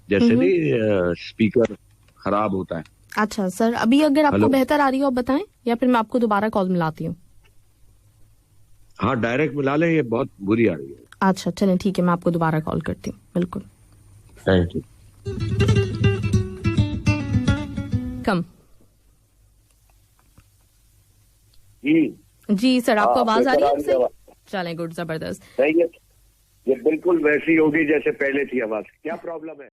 Speaker 2: जैसे नहीं स्पीकर खराब होता है।
Speaker 1: अच्छा सर, अभी अगर आपको बेहतर आ रही हो आप बताएं, या फिर मैं आपको दोबारा कॉल मिलाती हूँ?
Speaker 2: हाँ, डायरेक्ट मिला लें, ये बहुत बुरी आ रही है।
Speaker 1: अच्छा चलें, ठीक है, मैं आपको दोबारा कॉल करती हूँ। बिल्कुल,
Speaker 2: thank you.
Speaker 1: Come
Speaker 2: ji
Speaker 1: sir, आपको आवाज आ रही है आपसे? चलें, गुड, जबरदस्त।
Speaker 2: सही है, ये बिल्कुल वैसी होगी जैसे पहले थी आवाज। क्या प्रॉब्लम है?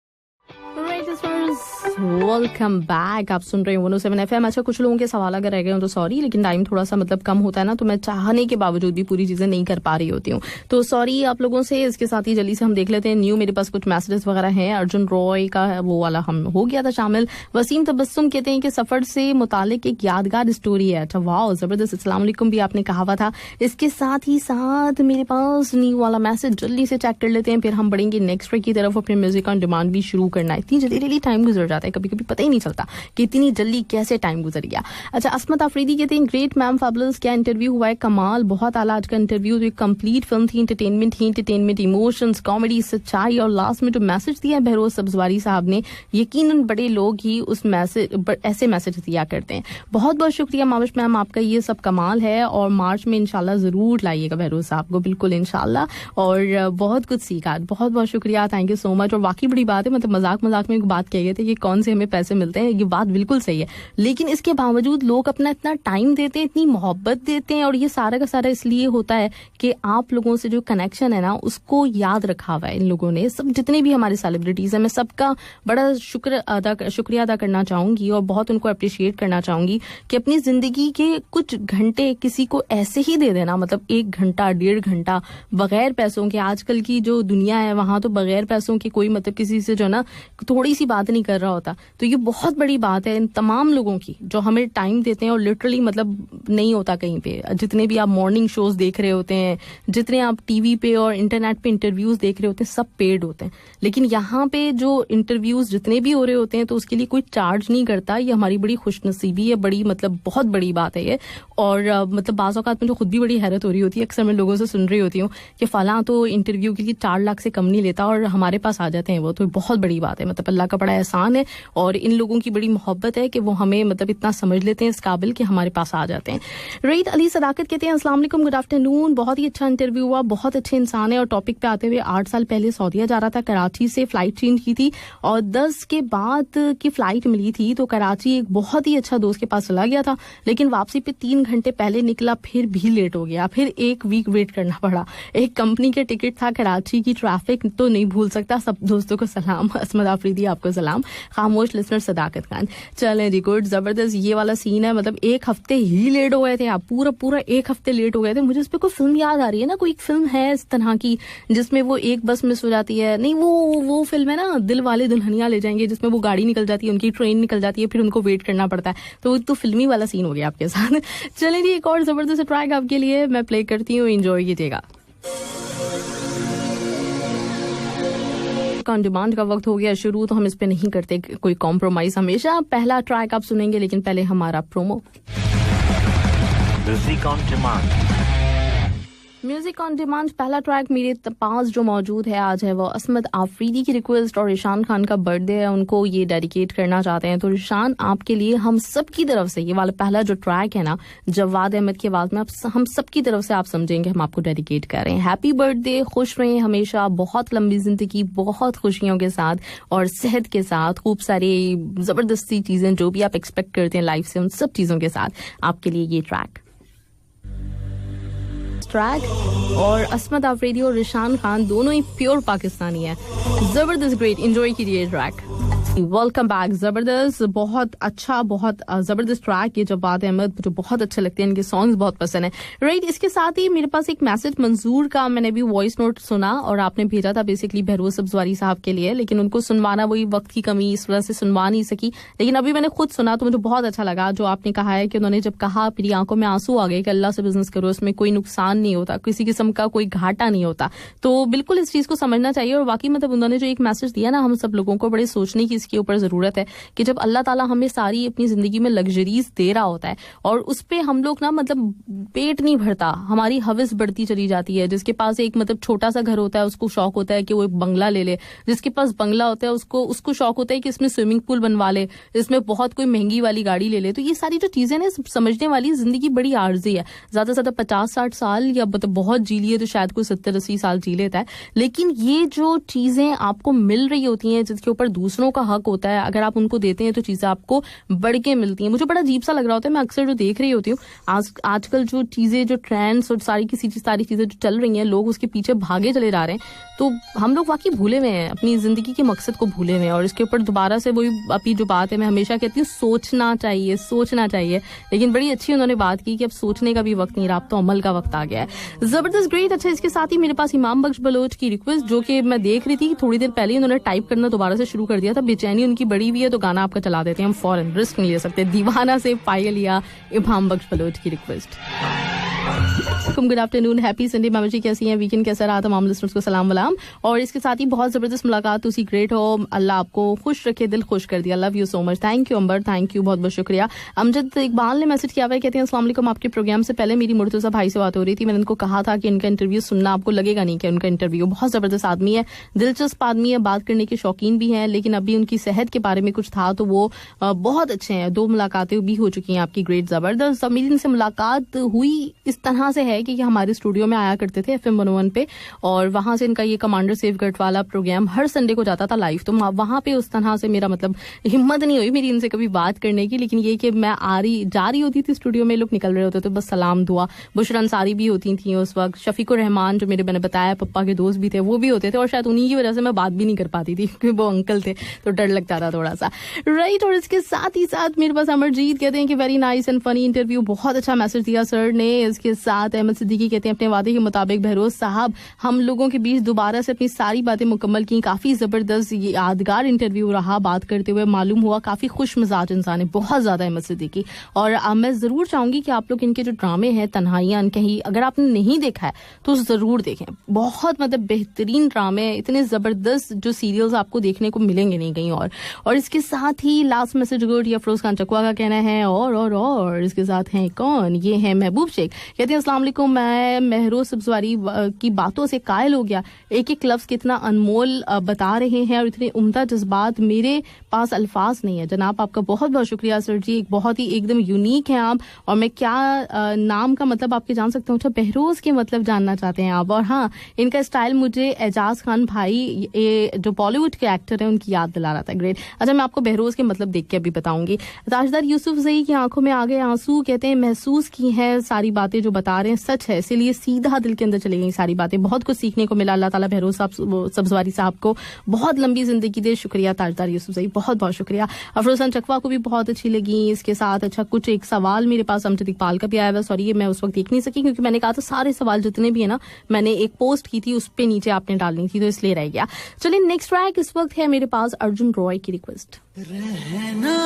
Speaker 1: Welcome back. आप सुन रहे हैं 107 FM। अच्छा, कुछ लोगों के सवाल अगर रह गए हो तो सॉरी, लेकिन टाइम थोड़ा सा मतलब कम होता है ना, तो मैं चाहने के बावजूद भी पूरी चीजें नहीं कर पा रही होती हूँ, तो सॉरी आप लोगों से। इसके साथ ही जल्दी से हम देख लेते हैं न्यू, मेरे पास कुछ मैसेजेस वगैरह हैं। अर्जुन रॉय का वो वाला हम हो गया था शामिल। वसीम तबस्सुम कहते हैं कि सफर से मुतालिक एक यादगार स्टोरी है। अच्छा वाह, जबरदस्त, अस्सलाम वालेकुम भी आपने कहा हुआ था। इसके साथ ही साथ मेरे पास न्यू वाला मैसेज जल्दी से चेक कर लेते हैं, फिर हम बढ़ेंगे नेक्स्ट ट्रैक की तरफ और फिर म्यूजिक ऑन डिमांड भी शुरू करना है। इतनी जल्दी टाइम गुजर जाता है, कभी कभी पता ही नहीं चलता कि इतनी जल्दी कैसे टाइम गुजर गया। अच्छा, असमत अफरीदी कहते हैं ग्रेट मैम, फैबुलस, क्या इंटरव्यू हुआ है, कमाल, बहुत आला आज का इंटरव्यू। तो कंप्लीट फिल्म थी, एंटरटेनमेंट, इमोशंस, कॉमेडी, सच्चाई और लास्ट में जो मैसेज दिया है बहरोज सब्जवारी साहब ने, यकीनन बड़े लोग ही उस मैसेज ऐसे मैसेज दिया करते हैं। बहुत बहुत शुक्रिया माविश मैम, आपका ये सब कमाल है और मार्च में इंशाल्लाह जरूर लाइएगा बहरोज साहब को, बिल्कुल इंशाल्लाह। और बहुत कुछ सीखा, बहुत बहुत शुक्रिया, थैंक यू सो मच। और वाकई बड़ी बात है, मतलब मजाक में एक बात कह गए थे कि कौन से हमें पैसे मिलते हैं, ये बात बिल्कुल सही है, लेकिन इसके बावजूद लोग अपना इतना टाइम देते हैं, इतनी मोहब्बत देते हैं, और ये सारा का सारा इसलिए होता है कि आप लोगों से जो कनेक्शन है ना, उसको याद रखा हुआ है इन लोगों ने। सब जितने भी हमारे सेलिब्रिटीज हैं, मैं सबका बड़ा शुक्रिया अदा करना चाहूंगी और बहुत उनको अप्रिशिएट करना चाहूंगी कि अपनी जिंदगी के कुछ घंटे किसी को ऐसे ही दे देना, मतलब 1 घंटा 1.5 घंटा बगैर पैसों के। आजकल की जो दुनिया है वहां तो बगैर पैसों के कोई मतलब किसी से जो ना थोड़ी सी बात नहीं कर रहा होता। तो ये बहुत बड़ी बात है इन तमाम लोगों की जो हमें टाइम देते हैं, और लिटरली मतलब नहीं होता कहीं पे। जितने भी आप मॉर्निंग शोज देख रहे होते हैं, जितने आप टीवी पे और इंटरनेट पे इंटरव्यूज देख रहे होते हैं, सब पेड होते हैं, लेकिन यहाँ पे जो इंटरव्यूज जितने भी हो रहे होते हैं तो उसके लिए कोई चार्ज नहीं करता। ये हमारी बड़ी खुशनसीबी है, बड़ी मतलब बहुत बड़ी बात है ये। और मतलब बाज़ औक़ात मुझे खुद भी बड़ी हैरत हो रही होती है, अक्सर मैं लोगों से सुन रही होती हूँ कि फलां तो इंटरव्यू के लिए 4 लाख से कम नहीं लेता और हमारे पास आ जाते हैं वो, तो बहुत बड़ी बात है। मतलब अल्लाह का बड़ा एहसान है और इन लोगों की बड़ी मोहब्बत है कि वो हमें मतलब इतना समझ लेते हैं इस काबिल कि हमारे पास आ जाते हैं। रईद अली सदाकत कहते हैं अस्सलाम वालेकुम, गुड आफ्टरनून, बहुत ही अच्छा इंटरव्यू हुआ, बहुत अच्छे इंसान है। और टॉपिक पे आते हुए 8 साल पहले सऊदीया जा रहा था, कराची से फ्लाइट चेंज की थी और 10 के बाद की फ्लाइट मिली थी, तो कराची एक बहुत ही अच्छा दोस्त के पास चला गया था, लेकिन वापसी पे 3 घंटे पहले निकला, फिर भी लेट हो गया, फिर 1 वीक वेट करना पड़ा। एक कंपनी के टिकट था, कराची की ट्रैफिक तो नहीं भूल सकता। सब दोस्तों को सलाम, असमत आफरीदी आपको सलाम, खामोश लिसनर सदाकत खान। चलें जी, गुड, जबरदस्त ये वाला सीन है। मतलब 1 हफ्ते ही लेट हो गए थे आप, पूरा 1 हफ्ते लेट हो गए थे। मुझे इस पे कोई फिल्म याद आ रही है ना, कोई एक फिल्म है इस तरह की जिसमें वो एक बस मिस हो जाती है, नहीं वो फिल्म है ना दिल वाले दुल्हनिया ले जाएंगे, जिसमें वो गाड़ी निकल जाती है, उनकी ट्रेन निकल जाती है, फिर उनको वेट करना पड़ता है, तो फिल्मी वाला सीन हो गया आपके साथ। चलें जी, एक और जबरदस्त ट्रैक आपके लिए मैं प्ले करती हूँ, एंजॉय कीजिएगा। ऑन डिमांड का वक्त हो गया शुरू, तो हम इस पे नहीं करते कोई कॉम्प्रोमाइज हमेशा। पहला ट्रैक आप सुनेंगे, लेकिन पहले हमारा promo.
Speaker 3: Music on demand.
Speaker 1: Music on demand पहला ट्रैक मेरे पास जो मौजूद है आज है वो असमत आफरीदी की रिक्वेस्ट, और ईशान खान का बर्थडे है, उनको ये डेडिकेट करना चाहते हैं। तो ईशान, आपके लिए हम सब की तरफ से ये वाला पहला जो ट्रैक है ना जवाद अहमद की आवाज में, हम सब की तरफ से आप समझेंगे हम आपको डेडिकेट कर रहे हैं। हैप्पी बर्थडे, खुश रहें हमेशा, बहुत लंबी जिंदगी, बहुत खुशियों के साथ और सेहत के साथ, खूब सारी जबरदस्ती चीजें जो भी आप एक्सपेक्ट करते हैं लाइफ से, उन सब चीजों के साथ आपके लिए ये ट्रैक। और असमत आफरीदी और ईशान खान दोनों ही प्योर पाकिस्तानी है। जबरदस्त, ग्रेट, एंजॉय कीजिए ट्रैक। Welcome back. जबरदस्त, बहुत अच्छा, बहुत जबरदस्त ट्रैक ये जवाद अहमद, मुझे बहुत अच्छे लगते हैं, इनके सॉन्ग्स बहुत पसंद है। राइट, इसके साथ ही मेरे पास एक मैसेज मंजूर का, मैंने भी वॉइस नोट सुना और आपने भेजा था बेसिकली बहरोज सब्जवारी साहब के लिए, लेकिन उनको सुनवाना वही वक्त की कमी, इस वजह से सुनवा नहीं सकी। लेकिन अभी मैंने खुद सुना तो मुझे बहुत अच्छा लगा जो आपने कहा है कि उन्होंने जब कहा मेरी आंखों में आंसू आ गए कि अल्लाह से बिजनेस करो, उसमें कोई नुकसान नहीं होता, किसी किस्म का कोई घाटा नहीं होता। तो बिल्कुल इस चीज को समझना चाहिए। और वाकई मतलब उन्होंने जो एक मैसेज दिया ना, हम सब लोगों को बड़े सोचने की इसके ऊपर जरूरत है कि जब अल्लाह ताला हमें सारी अपनी जिंदगी में लग्जरीज दे रहा होता है और उस पे हम लोग ना मतलब पेट नहीं भरता, हमारी हवस बढ़ती चली जाती है। जिसके पास एक मतलब छोटा सा घर होता है उसको शौक होता है कि वो एक बंगला ले ले, जिसके पास बंगला होता है उसको शौक होता है कि इसमें स्विमिंग पूल बनवा ले, इसमें बहुत कोई महंगी वाली गाड़ी ले ले। तो ये सारी जो चीजें ना समझने वाली, जिंदगी बड़ी आर्जी है। ज्यादा से ज्यादा 50-60 साल या मतलब बहुत जी लिए तो शायद कोई 70-80 साल जी लेता है। लेकिन ये जो चीजें आपको मिल रही होती हैं जिसके ऊपर दूसरों का हक होता है, अगर आप उनको देते हैं तो चीजें आपको बढ़ के मिलती हैं। मुझे बड़ा अजीब सा लग रहा होता है, मैं अक्सर जो देख रही होती हूँ आजकल जो चीजें, जो ट्रेंड्स और सारी चीजें जो चल रही हैं, लोग उसके पीछे भागे चले जा रहे हैं। तो हम लोग वाकई भूले हुए हैं, अपनी जिंदगी के मकसद को भूले हुए हैं। और इसके ऊपर दोबारा से वही अभी जो बात है, मैं हमेशा कहती हूँ सोचना चाहिए। लेकिन बड़ी अच्छी उन्होंने बात की कि अब सोचने का भी वक्त नहीं रहा, अब तो अमल का वक्त आ गया है। जबरदस्त, ग्रेट। अच्छा, इसके साथ ही मेरे पास इमाम बख्श बलोच की रिक्वेस्ट, जो कि मैं देख रही थी थोड़ी देर पहले उन्होंने टाइप करना दोबारा से शुरू कर दिया था, बेचैनी उनकी बड़ी हुई है तो गाना आपका चला देते हैं हम फौरन, रिस्क नहीं ले सकते। दीवाना से पायल या इमाम बख्श बलोच की request. Good afternoon, happy Sunday. मामा जी कैसी हैं, वीकेंड कैसा रहा? तमाम लिसनर्स को सलाम वलाम। और इसके साथ ही बहुत जबरदस्त मुलाकात, तुसी ग्रेट हो, अल्लाह आपको खुश रखे, दिल खुश कर दिया। Love you so much, thank you Ambar, thank you, बहुत बहुत शुक्रिया। अमजद इकबाल ने मैसेज किया हुआ है, कहते हैं अस्सलाम वालेकुम, आपके प्रोग्राम से पहले मेरी मुर्तजा भाई से बात हो रही थी, मैंने उनको कहा था कि इनका इंटरव्यू सुनना, आपको लगेगा नहीं कि उनका इंटरव्यू बहुत जबरदस्त आदमी है, दिलचस्प आदमी है, बात करने के शौकीन भी हैं, लेकिन अभी उनकी सेहत के बारे में कुछ था तो वो बहुत अच्छे हैं। 2 मुलाकातें भी हो चुकी हैं आपकी, ग्रेट, जबरदस्त। मेरी इनसे मुलाकात हुई इस तरह से है कि हमारे स्टूडियो में आया करते थे FM 101 पे, और वहां से इनका ये कमांडर सेफगार्ड वाला प्रोग्राम हर संडे को जाता था लाइव। तो वहां पे उस तरह से मेरा मतलब हिम्मत नहीं हुई मेरी इनसे कभी बात करने की, लेकिन ये कि मैं जा रही होती थी स्टूडियो में, लोग निकल रहे होते थे, बस सलाम दुआ। बुशरा अंसारी भी होती थी उस वक्त, शफीकुर रहमान जो मैंने बताया पप्पा के दोस्त भी थे, वो भी होते थे, और शायद उन्हीं की वजह से मैं बात भी नहीं कर पाती थी क्योंकि वो अंकल थे तो डर लगता था थोड़ा सा। राइट, और इसके साथ ही साथ मेरे पास अमरजीत कहते हैं कि very nice and funny interview, बहुत अच्छा मैसेज दिया सर ने। इसके साथ अहमद सिद्दीकी कहते हैं अपने वादे के मुताबिक बहरोज साहब हम लोगों के बीच दोबारा से अपनी सारी बातें मुकम्मल की, काफी जबरदस्त यादगार इंटरव्यू रहा, बात करते हुए मालूम हुआ काफी खुश मिजाज इंसान है, बहुत ज्यादा अहमद सिद्दीकी। और मैं जरूर चाहूंगी कि आप लोग इनके जो ड्रामे हैं तन्हाइयां कहीं, अगर आपने नहीं देखा है तो जरूर देखें, बहुत मतलब बेहतरीन ड्रामे, इतने जबरदस्त जो सीरियल्स आपको देखने को मिलेंगे नहीं कहीं और इसके साथ ही लास्ट मैसेज गुड या अफरोज खान चकवा का कहना है और इसके साथ हैं कौन, ये है महबूब शेख, कहते हैं अस्सलाम वालेकुम, मैं महरोज सब्जवारी की बातों से कायल हो गया, एक एक लफ्ज कितना अनमोल बता रहे हैं और इतने उम्दा जज्बात, मेरे पास अल्फाज नहीं है। जनाब आपका बहुत बहुत शुक्रिया सर जी, एक बहुत ही एकदम यूनिक है आप, और मैं क्या नाम का मतलब आपके जान सकता हूँ? अच्छा, बहरोज के मतलब जानना चाहते हैं आप। और हाँ, इनका स्टाइल मुझे एजाज खान भाई जो बॉलीवुड के एक्टर है उनकी याद दिला रहा था, ग्रेट। अच्छा, मैं आपको बहरोज के मतलब देख के अभी बताऊंगी। ताजदार यूसुफ ज़ई की आंखों में आ गए आंसू, कहते हैं महसूस की है सारी बातें जो बता रहे हैं सच है, इसीलिए सीधा दिल के अंदर चली गई सारी बातें, बहुत कुछ सीखने को मिला। अल्लाह ताला बहरोज सब्जवारी साहब को बहुत लंबी जिंदगी दे। शुक्रिया ताजदार यूसुफ ज़ई, बहुत बहुत शुक्रिया। अफरोज खान चकवा को भी बहुत अच्छी लगी। इसके साथ अच्छा कुछ एक सवाल मेरे पास अमजद इकबाल का भी आया हुआ, सॉरी ये मैं उस वक्त देख नहीं सकी क्योंकि मैंने कहा था सारे सवाल जितने भी है ना मैंने एक पोस्ट की थी उस पे नीचे आपने डालनी थी, तो इसलिए रह गया। चलिए नेक्स्ट ट्रैक इस वक्त है मेरे पास अर्जुन रॉय की रिक्वेस्ट। रहना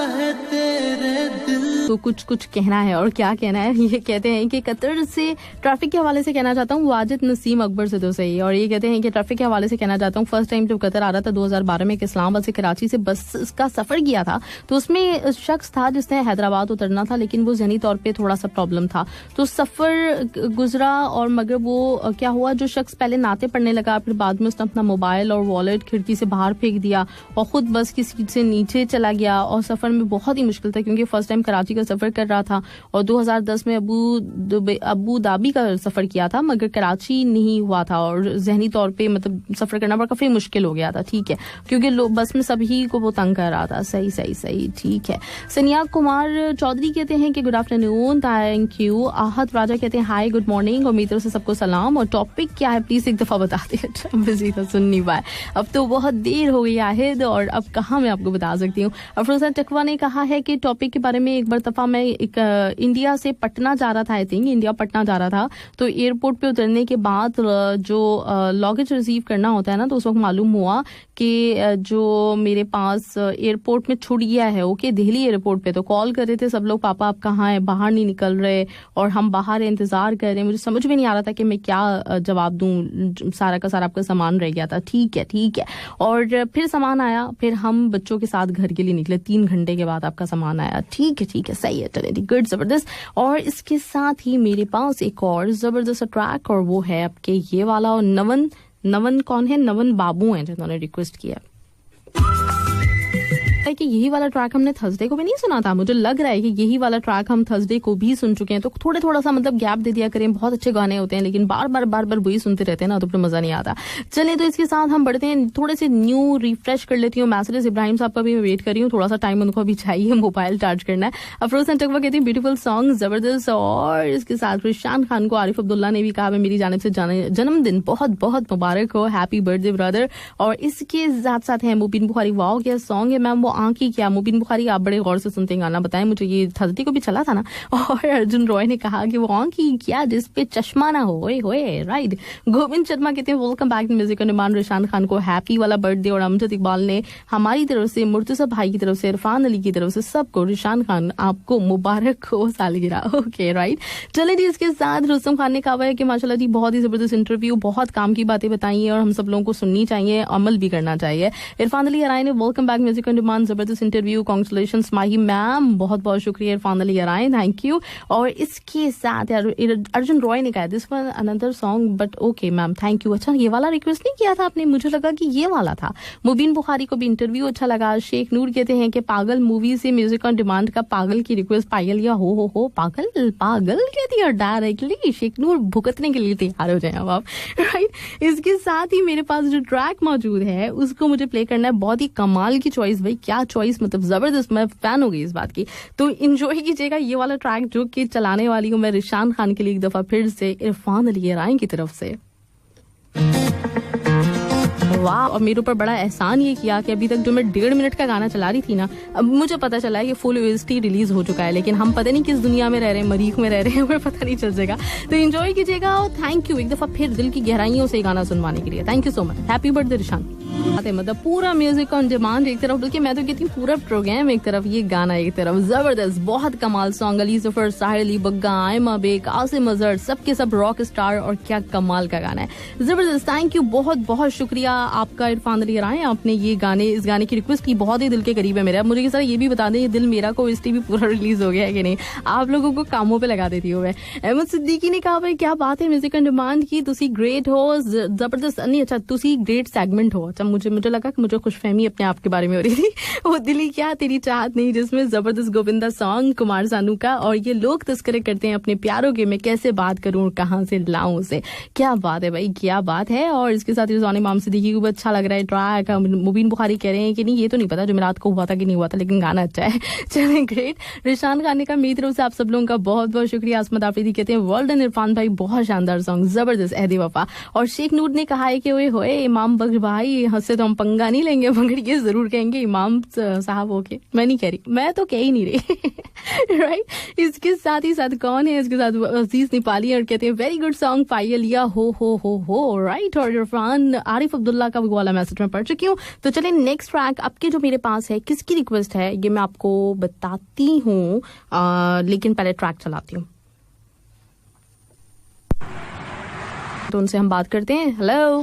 Speaker 1: है तेरे दिल, तो कुछ कहना है, और क्या कहना है, ये कहते हैं कि कतर से ट्रैफिक के हवाले से कहना चाहता हूँ वाजिद नसीम अकबर से तो सही, और ये कहते हैं कि ट्रैफिक के हवाले से कहना चाहता हूँ फर्स्ट टाइम जब कतर आ रहा था 2012 में इस्लामाबाद से कराची से बस का सफर किया था, तो उसमें शख्स था जिसने हैदराबाद उतरना था, लेकिन वो जहनी तौर पे थोड़ा सा प्रॉब्लम था, तो सफर गुजरा और मगर वो क्या हुआ, जो शख्स पहले नाते पढ़ने लगा फिर बाद में उसने अपना मोबाइल और वॉलेट खिड़की से बाहर फेंक दिया और खुद बस की सीट से नीचे चला गया, और सफर में बहुत ही मुश्किल था क्योंकि फर्स्ट टाइम कराची का सफर कर रहा था और 2010 में अबू धाबी का सफर किया था मगर कराची नहीं हुआ था, और जहनी तौर पे मतलब सफर करना काफी मुश्किल हो गया था, ठीक है, क्योंकि बस में सभी को वो तंग कर रहा था। सही सही सही, ठीक है। सनिया कुमार चौधरी कहते हैं कि गुड आफ्टरनून, थैंक यू। आहत राजा कहते हैं हाय गुड मॉर्निंग और मेरी तरफ से सबको सलाम, और टॉपिक क्या है प्लीज एक दफा बता दें। बिजी था सुन नहीं पाए, अब तो बहुत देर हो गई आहेद और अब कहाँ मैं आपको बता सकती हूँ। अफरोजा टकवा ने कहा है कि टॉपिक के बारे में एक बार दफा मैं इंडिया से पटना जा रहा था, आई थिंक इंडिया पटना जा रहा था, तो एयरपोर्ट पे उतरने के बाद जो लगेज रिसीव करना होता है ना, तो उस वक्त मालूम हुआ कि जो मेरे पास एयरपोर्ट में छूट गया है, ओके, दिल्ली एयरपोर्ट पे। तो कॉल कर रहे थे सब लोग, पापा आप कहाँ हैं, बाहर नहीं निकल रहे, और हम बाहर इंतजार कर रहे हैं। मुझे समझ में नहीं आ रहा था कि मैं क्या जवाब दूं, सारा का सारा आपका सामान रह गया था, ठीक है ठीक है। और फिर सामान आया, फिर हम बच्चों के साथ घर के लिए निकले, 3 घंटे के बाद आपका सामान आया, ठीक है सही है, चले गुड, जबरदस्त। और इसके साथ ही मेरे पास एक और जबरदस्त ट्रैक, और वो है आपके ये वाला, और नवन कौन है, नवन बाबू हैं जिन्होंने रिक्वेस्ट किया कि यही वाला ट्रैक हमने थर्सडे को भी नहीं सुना था। मुझे लग रहा है कि यही वाला ट्रैक हम थर्सडे को भी सुन चुके हैं, तो थोड़ा सा मतलब गैप दे दिया करें। बहुत अच्छे गाने होते हैं लेकिन बार बार वही सुनते रहते हैं ना, तो फिर मजा नहीं आता। चलिए तो इसके साथ हम बढ़ते हैं, थोड़े से न्यू रिफ्रेश कर लेती हूँ मैसेजेस। इब्राहिम साहब का भी मैं वेट कर रही हूँ, थोड़ा सा टाइम उनको भी चाहिए, मोबाइल चार्ज करना है। अफरोज टकवा कहती है ब्यूटीफुल सॉन्ग, जबरदस्त। और इसके साथ रिशान खान को आरिफ अब्दुल्ला ने भी कहा मेरी जानिब से जन्मदिन बहुत बहुत मुबारक हो, हैप्पी बर्थडे ब्रदर। और इसके साथ साथ है मुबीन बुखारी, वाओ क्या सॉन्ग है मैम, वो आंखी क्या। मुबीन बुखारी आप बड़े गौर से सुनते हैं गाना, बताएं मुझे, ये थर्सडे को भी चला था ना। और अर्जुन रॉय ने कहा कि वो आंखी क्या जिसपे चश्मा ना हो, होए राइट। गोविंद शर्मा कहते हैं welcome back to music on demand, Rishan Khan को हैप्पी वाला बर्थडे। और अमजद इकबाल ने हमारी तरफ से, मुर्तजा भाई की तरफ से, इरफान अली की तरफ से सबको, रिशान खान आपको मुबारक हो सालगिरह, ओके राइट। चले जी, इसके साथ रुस्तम खान ने कहा है कि माशाल्लाह जी बहुत ही जबरदस्त इंटरव्यू, बहुत काम की बातें बताई है और हम सब लोगों को सुननी चाहिए, अमल भी करना चाहिए। इरफान अली अराय ने welcome back music on demand, जबरदस्त इंटरव्यू, कांग्रेचुलेशंस माही मैम, बहुत बहुत शुक्रिया Irfan Ali array, thank you. और इसके साथ अर्जुन रॉय ने कहा this one another song but okay ma'am, thank you. अच्छा, ये वाला रिक्वेस्ट नहीं किया था आपने, मुझे लगा कि ये वाला था। मुबीन बुखारी को भी इंटरव्यू अच्छा लगा। शेख नूर कहते हैं कि पागल मूवी से म्यूजिक ऑन डिमांड का पागल की रिक्वेस्ट पायल या हो पागल कह दिया डायरेक्टली। शेख नूर भुगतने के लिए तैयार हो जाए अब आप, राइट। इसके साथ ही मेरे पास जो ट्रैक मौजूद है उसको मुझे प्ले करना है, बहुत ही कमाल की चॉइस भाई, क्या चॉइस, मतलब जबरदस्त, मैं फैन हो गई इस बात की। तो एंजॉय कीजिएगा ये वाला ट्रैक जो कि चलाने वाली हूँ मैं रिशान खान के लिए एक दफा फिर से, इरफान अली अराय की तरफ से। वाह, और मेरे ऊपर बड़ा एहसान ये किया कि अभी तक जो मैं 1.5 मिनट का गाना चला रही थी ना, अब मुझे पता चला है कि फुल OST रिलीज हो चुका है, लेकिन हम पता नहीं किस दुनिया में रह रहे हैं, मरीख में रह रहे हैं, हमें पता नहीं चल जाएगा। तो एंजॉय कीजिएगा और थैंक यू एक दफा फिर दिल की गहराइयों से गाना सुनवाने के लिए, thank you so much. Happy birthday Rishan. मतलब पूरा म्यूजिक ऑन डिमांड एक तरफ, बल्कि मैं तो कहती हूँ पूरा प्रोग्राम एक तरफ, ये गाना एक तरफ, जबरदस्त, बहुत कमाल सॉन्ग। अली जफर, साहिर अली बग्गा, आयमा बेग, आसिम अजहर, सबके सब रॉक स्टार, और क्या कमाल का गाना है, जबरदस्त। थैंक यू, बहुत बहुत शुक्रिया आपका इरफान अली अराय, आपने ये इस गाने की रिक्वेस्ट की, बहुत ही दिल के करीब है मेरा। मुझे सर ये भी बता दें, ये दिल मेरा को OST भी पूरा रिलीज हो गया है कि नहीं, आप लोगों को कामों पे लगा देती हूँ मैं। अहमद सिद्दीकी ने कहा भाई क्या बात है म्यूजिक ऑन डिमांड की, तुसी ग्रेट हो, जबरदस्त, नहीं अच्छा तुसी ग्रेट सेगमेंट हो। अच्छा, मुझे लगा कि मुझे खुशफहमी अपने आप के बारे में हो रही थी। वो दिली क्या तेरी चाहत नहीं, जिसमें जबरदस्त गोविंदा सॉन्ग कुमार सानू का, और ये लोग तस्करे करते हैं अपने प्यारों के, मैं कैसे बात करूं और कहां से लाऊं उसे, क्या बात है भाई, क्या बात है। और इसके साथ रिजवान इमाम सिद्दीकी को भी अच्छा लग रहा है ट्रैक। मुबीन बुखारी कह रहे हैं कि नहीं, ये तो नहीं पता जुमेरात को हुआ था कि नहीं हुआ था, लेकिन गाना अच्छा है। चलें ग्रेट। रिशान खान का मेरी तरफ से आप सब लोगों का बहुत बहुत शुक्रिया। असमत आफरीदी कहते हैं वर्ल्ड एंड इरफान भाई बहुत शानदार सॉन्ग, जबरदस्त, अहदे वफा। और शेख नूर ने कहा है कि ओए होए इमाम बख्श भाई, हंसे तो हम पंगा नहीं लेंगे, मगर ये जरूर कहेंगे इमाम साहब ओके। मैं नहीं कह रही, मैं तो कह ही नहीं रही। राइट। इसके साथ ही साथ कौन है, इसके साथ अजीज नेपाली, और कहते हैं वेरी गुड सॉन्ग पायल या हो राइट। और इरफान आरिफ अब्दुल्ला का भी वाला मैसेज मैं पढ़ चुकी हूँ। तो चले नेक्स्ट ट्रैक आपके जो मेरे पास है, किसकी रिक्वेस्ट है ये मैं आपको बताती हूँ, लेकिन पहले ट्रैक चलाती हूँ। तो उनसे हम बात करते हैं। हेलो,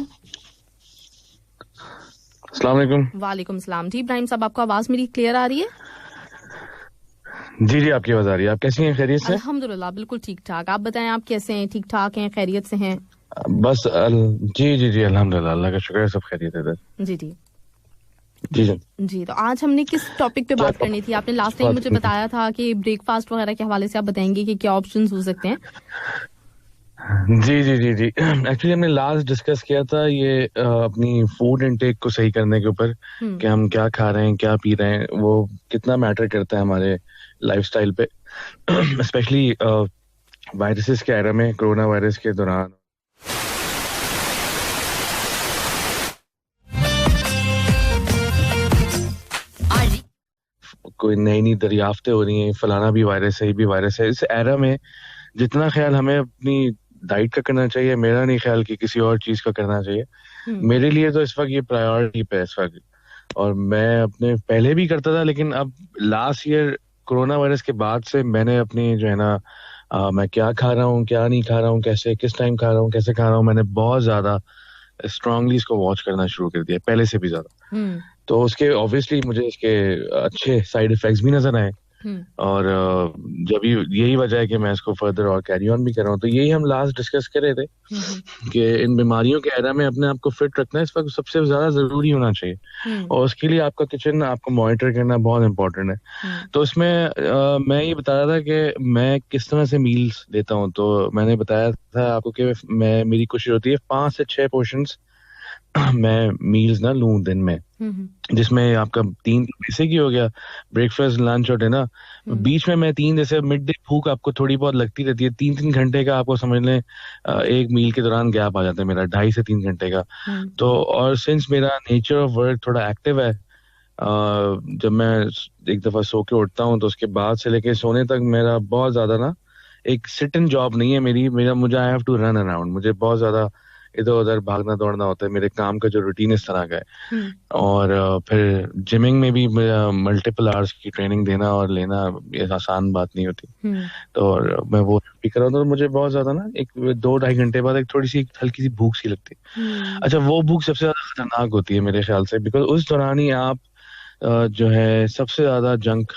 Speaker 3: अस्सलाम वालेकुम।
Speaker 1: वालेकुम सलाम। जी इब्राहिम साहब, आपको आवाज मेरी क्लियर आ रही है?
Speaker 3: जी जी, आपकी आवाज आ रही है। आप कैसी हैं? खैरियत से?
Speaker 1: अल्हम्दुलिल्लाह, बिल्कुल ठीक ठाक। आप बताएं, आप कैसे हैं? ठीक ठाक हैं? खैरियत से हैं?
Speaker 3: बस जी जी जी, अल्हम्दुलिल्लाह, अल्लाह का शुक्र है, सब खैरियत है इधर।
Speaker 1: जी जी
Speaker 3: जी जी
Speaker 1: जी। तो आज हमने किस टॉपिक पे बात करनी थी? आपने लास्ट टाइम मुझे बताया था कि ब्रेकफास्ट वगैरह के हवाले से आप बताएंगे कि क्या ऑप्शंस हो सकते हैं।
Speaker 3: जी जी जी जी, एक्चुअली हमने लास्ट डिस्कस किया था ये अपनी फूड इनटेक को सही करने के ऊपर, कि हम क्या खा रहे हैं, क्या पी रहे हैं, वो कितना मैटर करता है हमारे लाइफस्टाइल पे, स्पेशली वायरसेस के एरा में, कोरोना वायरस के दौरान। कोई नई नई दरियाफ्तें हो रही हैं, फलाना भी वायरस है, ये भी वायरस है। इस एरा में जितना ख्याल हमें अपनी डाइट का करना चाहिए, मेरा नहीं ख्याल कि किसी और चीज का करना चाहिए। मेरे लिए तो इस वक्त ये प्रायोरिटी पे है इस वक्त। और मैं अपने पहले भी करता था, लेकिन अब लास्ट ईयर कोरोना वायरस के बाद से मैंने अपनी जो है ना, मैं क्या खा रहा हूँ, क्या नहीं खा रहा हूँ, कैसे किस टाइम खा रहा हूँ, कैसे खा रहा हूँ, मैंने बहुत ज्यादा स्ट्रांगली इसको वॉच करना शुरू कर दिया, पहले से भी ज्यादा। तो उसके ऑब्वियसली मुझे इसके अच्छे साइड इफेक्ट्स भी नजर आए, और जब यही वजह है कि मैं इसको फर्दर और कैरी ऑन भी कर रहा हूँ। तो यही हम लास्ट डिस्कस कर रहे थे कि इन बीमारियों के एरा में अपने आप को फिट रखना इस वक्त सबसे ज्यादा जरूरी होना चाहिए, और उसके लिए आपका किचन आपको मॉनिटर करना बहुत इंपॉर्टेंट है। तो उसमें मैं ये बता रहा था कि मैं किस तरह से मील्स लेता हूँ। तो मैंने बताया था आपको कि मेरी कोशिश होती है 5 से 6 पोर्शंस मैं मील्स ना लूं दिन में, जिसमें आपका 3 बेसिक ही हो गया, ब्रेकफास्ट, लंच और डिनर। बीच में मैं 3 जैसे मिड डे भूख आपको थोड़ी बहुत लगती रहती है, 3-3 घंटे का आपको समझ लें एक मील के दौरान गैप आ जाता है मेरा, 2.5 से 3 घंटे का। तो और सिंस मेरा नेचर ऑफ वर्क थोड़ा एक्टिव है, जब मैं एक दफा सो के उठता हूँ तो उसके बाद से लेके सोने तक मेरा बहुत ज्यादा ना एक सिट इन जॉब नहीं है मेरा मुझे I have to run around, मुझे बहुत ज्यादा इधर उधर भागना दौड़ना होता है। मेरे काम का जो रूटीन इस तरह का है। और फिर जिमिंग में भी मल्टीपल आवर्स की ट्रेनिंग देना और लेना ये आसान बात नहीं होती। तो मैं वो भी कर रहा हूँ, तो मुझे बहुत ज्यादा ना एक 2-2.5 घंटे बाद एक थोड़ी सी हल्की सी भूख सी लगती है। अच्छा, वो भूख सबसे ज्यादा खतरनाक होती है मेरे ख्याल से, बिकॉज उस दौरान ही आप जो है सबसे ज्यादा जंक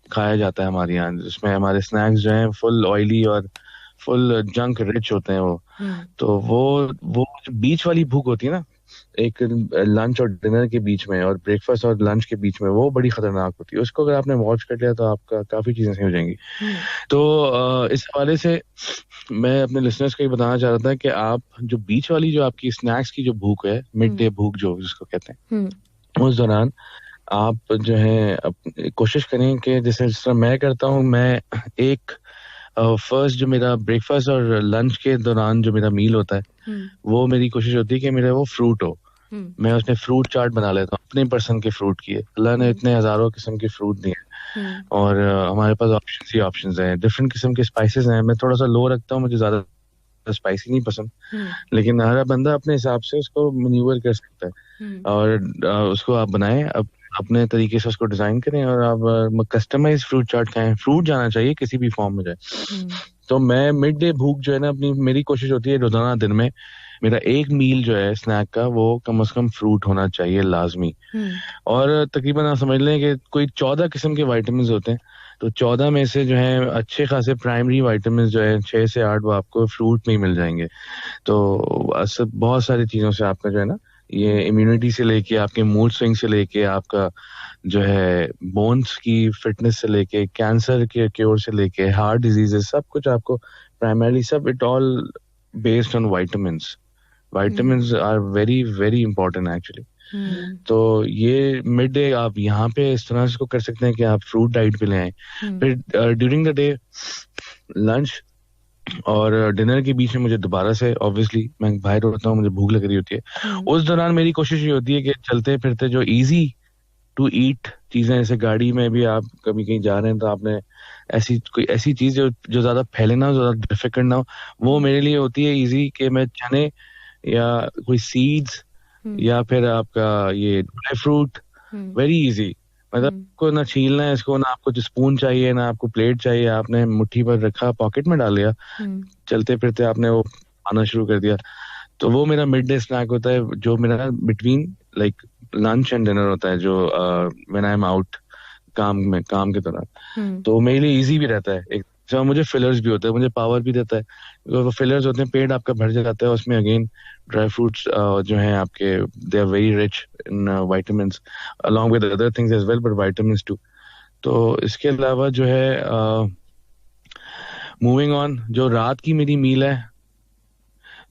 Speaker 3: खाया जाता है हमारे यहाँ, जिसमें हमारे स्नैक्स जो हैं फुल ऑयली और फुल जंक रिच होते हैं वो। तो वो बीच वाली भूख होती है ना, एक लंच और डिनर के बीच में और ब्रेकफास्ट और लंच के बीच में, वो बड़ी खतरनाक होती है। उसको अगर आपने वॉच कर लिया तो आपका काफी चीजें सही हो जाएंगी। तो इस हवाले से मैं अपने लिसनर्स को ये बताना चाह रहा था कि आप जो बीच वाली जो आपकी स्नैक्स की जो भूख है, मिड डे भूख जो जिसको कहते हैं, उस दौरान आप जो है कोशिश करें कि जैसे जिस तरह मैं करता हूँ, मैं एक फर्स्ट जो मेरा ब्रेकफास्ट और लंच के दौरान जो मेरा मील होता है, वो मेरी कोशिश होती है कि मेरा वो फ्रूट हो। मैं उसमें फ्रूट चार्ट बना लेता हूँ अपने पसंद के फ्रूट की। अल्लाह ने इतने हजारों किस्म के फ्रूट दिए हैं, और हमारे पास ऑप्शंस ही ऑप्शंस हैं, डिफरेंट किस्म के स्पाइसेस हैं। मैं थोड़ा सा लो रखता हूँ, मुझे ज्यादा स्पाइसी नहीं पसंद, लेकिन हर बंदा अपने हिसाब से उसको मैन्यूवर कर सकता है, और उसको आप बनाएं, अपने तरीके से उसको डिजाइन करें, और आप कस्टमाइज फ्रूट चार्ट खाएं। फ्रूट जाना चाहिए किसी भी फॉर्म में जाए। तो मैं मिड डे भूख जो है ना अपनी, मेरी कोशिश होती है रोजाना दिन में मेरा एक मील जो है स्नैक का, वो कम से कम फ्रूट होना चाहिए लाजमी। और तकरीबन आप समझ लें कि कोई 14 किस्म के विटामिन होते हैं, तो 14 में से जो है अच्छे खासे प्राइमरी विटामिन जो है 6 से 8 वो आपको फ्रूट में ही मिल जाएंगे। तो बहुत सारी चीजों से आपका जो है ना, ये इम्यूनिटी से लेके आपके मूड स्विंग से लेके आपका जो है बोन्स की फिटनेस से लेके कैंसर के क्योर से लेके हार्ट डिजीजेस, सब कुछ आपको प्राइमरली सब it all based on vitamins. Vitamins are very very important actually. तो ये मिड डे आप यहाँ पे इस तरह से कर सकते हैं कि आप फ्रूट डाइट पे ले आए। फिर ड्यूरिंग द डे लंच और डिनर के बीच में मुझे दोबारा से ऑब्वियसली मैं बाहर होता हूँ, मुझे भूख लग रही होती है। उस दौरान मेरी कोशिश ये होती है कि चलते फिरते जो इजी टू ईट चीजें, जैसे गाड़ी में भी आप कभी कहीं जा रहे हैं तो आपने कोई ऐसी चीज जो ज्यादा फैले ना हो, ज्यादा डिफिकल्ट ना हो, वो मेरे लिए होती है इजी, कि मैं चने या कोई सीड्स या फिर आपका ये ड्राई फ्रूट, वेरी इजी। मतलब को ना छीलना है इसको, ना आपको स्पून चाहिए, ना आपको प्लेट चाहिए, आपने मुट्ठी पर रखा, पॉकेट में डाल लिया, चलते फिरते आपने वो आना शुरू कर दिया। तो वो मेरा मिड डे स्नैक होता है, जो मेरा between like lunch and dinner होता है, जो व्हेन आई एम आउट काम के दौरान। तो मेरे लिए इजी भी रहता है, एक जो मुझे फिलर्स भी होता है, मुझे पावर भी देता है। वो फिलर्स होते हैं, पेट आपका भर जाता है, उसमें अगेन ड्राई फ्रूट्स जो हैं आपके, they are very rich in vitamins along with other things as well, but vitamins too. तो इसके अलावा जो है मूविंग ऑन, जो रात की मेरी मील है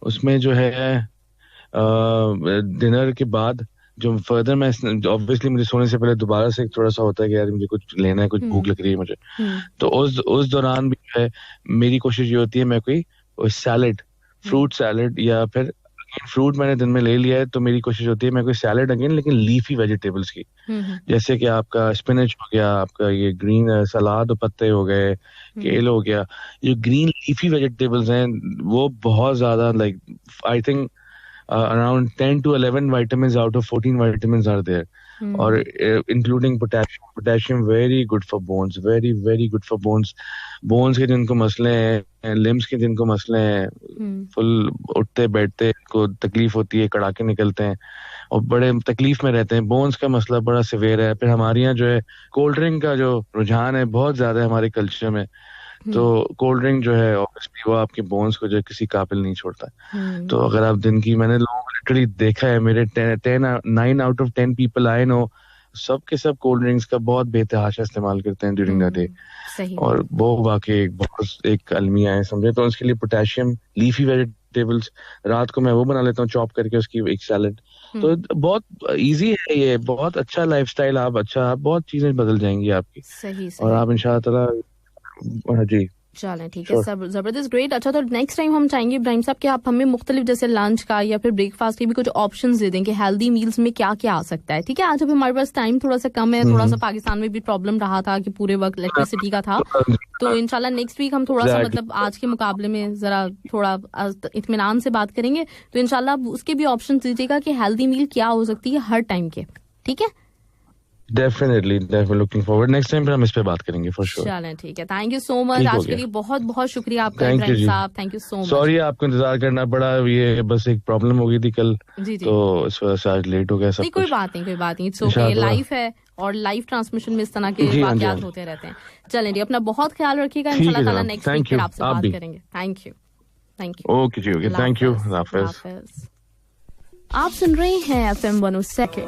Speaker 3: उसमें जो है डिनर के बाद जो फर्दर मैं ऑब्वियसली मुझे सोने से पहले दोबारा से थोड़ा सा होता है कि यार मुझे कुछ लेना है, कुछ भूख लग रही है मुझे। तो उस दौरान भी है मेरी कोशिश ये होती है मैं कोई सैलेड, फ्रूट सैलेड, या फिर फ्रूट मैंने दिन में ले लिया है तो मेरी कोशिश होती है मैं कोई सैलेड अगेन, लेकिन लीफी वेजिटेबल्स की, जैसे कि आपका स्पिनच हो गया, आपका ये ग्रीन सलाद पत्ते हो गए, केल हो गया, ये ग्रीन लीफी वेजिटेबल्स हैं वो बहुत ज्यादा like I think around 10 to 11 vitamins out of 14 vitamins are there, or including potassium very good for bones, very very good for bones के जिनको मसले हैं, limbs के जिनको मसले हैं, फुल उठते बैठते को तकलीफ होती है, कड़ाके निकलते हैं और बड़े तकलीफ में रहते हैं, बोन्स का मसला बड़ा सिवियर है। फिर हमारे यहाँ जो है कोल्ड ड्रिंक का जो रुझान है बहुत ज्यादा है हमारे कल्चर में, तो कोल्ड ड्रिंक जो है ऑब्वियसली वो आपके बोन्स को जो किसी काबिल नहीं छोड़ता। तो अगर आप दिन की, मैंने लोगों को लिटरली देखा है, मेरे 9 out of 10 people I know सब के सब कोल्ड ड्रिंक्स का बहुत बेतहाशा इस्तेमाल करते हैं ड्यूरिंग द डे, और वो वाकई बहुत एक अलमिया है समझे। तो उसके लिए पोटेशियम, लीफी वेजिटेबल्स, रात को मैं वो बना लेता हूँ चॉप करके उसकी एक सैलेड। तो बहुत इजी है ये, बहुत अच्छा लाइफस्टाइल, आप बहुत चीजें बदल जाएंगी आपकी। सही। और आप इंशाअल्लाह जी
Speaker 1: चलें ठीक है, सब जबरदस्त, ग्रेट। अच्छा, तो नेक्स्ट टाइम हम चाहेंगे इब्राहिम साहब कि आप हमें मुख्तलिफ जैसे लंच का या फिर ब्रेकफास्ट के भी कुछ ऑप्शंस दे दें कि हेल्दी मील्स में क्या क्या आ सकता है। ठीक है, आज अभी हमारे पास टाइम थोड़ा सा कम है, थोड़ा सा पाकिस्तान में भी प्रॉब्लम रहा था कि पूरे वक्त इलेक्ट्रिसिटी का था, तो इंशाल्लाह नेक्स्ट वीक हम थोड़ा सा मतलब आज के मुकाबले में जरा थोड़ा इत्मीनान से बात करेंगे, तो इंशाल्लाह उसके भी ऑप्शन दीजिएगा कि हेल्दी मील क्या हो सकती है हर टाइम के। ठीक है,
Speaker 3: definitely looking forward, next time पर हम इस पे बात करेंगे फॉर श्योर।
Speaker 1: चलें ठीक है, थैंक यू सो मच, आज के लिए बहुत बहुत शुक्रिया आपका इब्राहिम साहब, thank you so much.
Speaker 3: Sorry आपको इंतजार करना पड़ा, ये बस एक प्रॉब्लम हो गई थी कल, तो इस वजह से आज लेट हो गया सब।
Speaker 1: कोई बात नहीं, इट्स ओके, लाइफ है और लाइव ट्रांसमिशन में इस तरह के वाकयात होते रहते हैं। चलें जी, अपना बहुत ख्याल रखिएगा, इंशाल्लाह ताला नेक्स्ट वीक फिर आपसे बात करेंगे। Thank you.
Speaker 3: ओके जी, ओके, थैंक यू, हाफिज।
Speaker 1: आप सुन रहे हैं FM 107।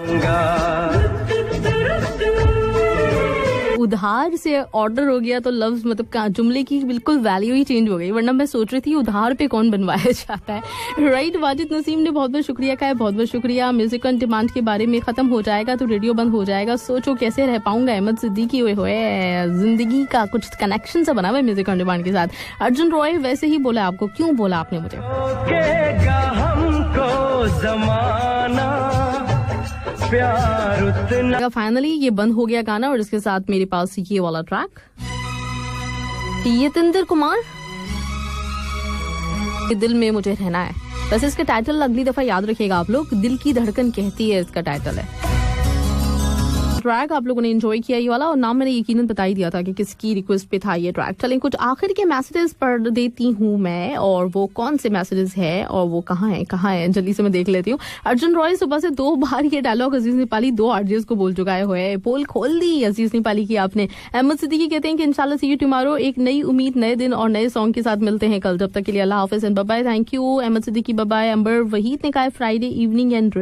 Speaker 1: उधार से ऑर्डर हो गया तो लफ्ज मतलब जुमले की बिल्कुल वैल्यू ही चेंज हो गई, वरना मैं सोच रही थी उधार पे कौन बनवाया जाता है। राइट, वाजिद नसीम ने बहुत बहुत शुक्रिया कहा है, बहुत बहुत शुक्रिया। म्यूजिक ऑन डिमांड के बारे में खत्म हो जाएगा तो रेडियो बंद हो जाएगा, सोचो कैसे रह पाऊंगा। अहमद सिद्दीकी हुए जिंदगी का कुछ कनेक्शन सा बना हुआ है म्यूजिक ऑन डिमांड के साथ। अर्जुन रॉय वैसे ही बोला आपको, क्यों बोला आपने मुझे? फाइनली ये बंद हो गया गाना, और इसके साथ मेरे पास ये वाला ट्रैक, यतिंदर कुमार के दिल में मुझे रहना है। वैसे इसका टाइटल अगली दफा याद रखिएगा आप लोग, दिल की धड़कन कहती है इसका टाइटल है। ट्रैक आप लोगों ने एंजॉय किया ये वाला, और नाम मैंने यकीनन बता ही दिया था कि किसकी रिक्वेस्ट पे था ये ट्रैक। चलें कुछ आखिर के मैसेजेस पढ़ देती हूँ मैं, और वो कौन से मैसेजेस है और वो कहाँ है जल्दी से मैं देख लेती हूँ। अर्जुन रॉय सुबह से 2 बार ये डायलॉग अजीज नेपाली 2 आरजेस को बोल चुका है, पोल खोल दी अजीज नेपाली की आपने। अहमद सिद्दीकी कहते हैं कि इंशाल्लाह सी यू टुमारो, एक नई उम्मीद, नए दिन और नए सॉन्ग के साथ मिलते हैं कल, जब तक के लिए अल्लाह हाफिज and bye bye. Thank you Ahmed Siddiqui, bye bye. Amber Waheed ने कहा Friday evening and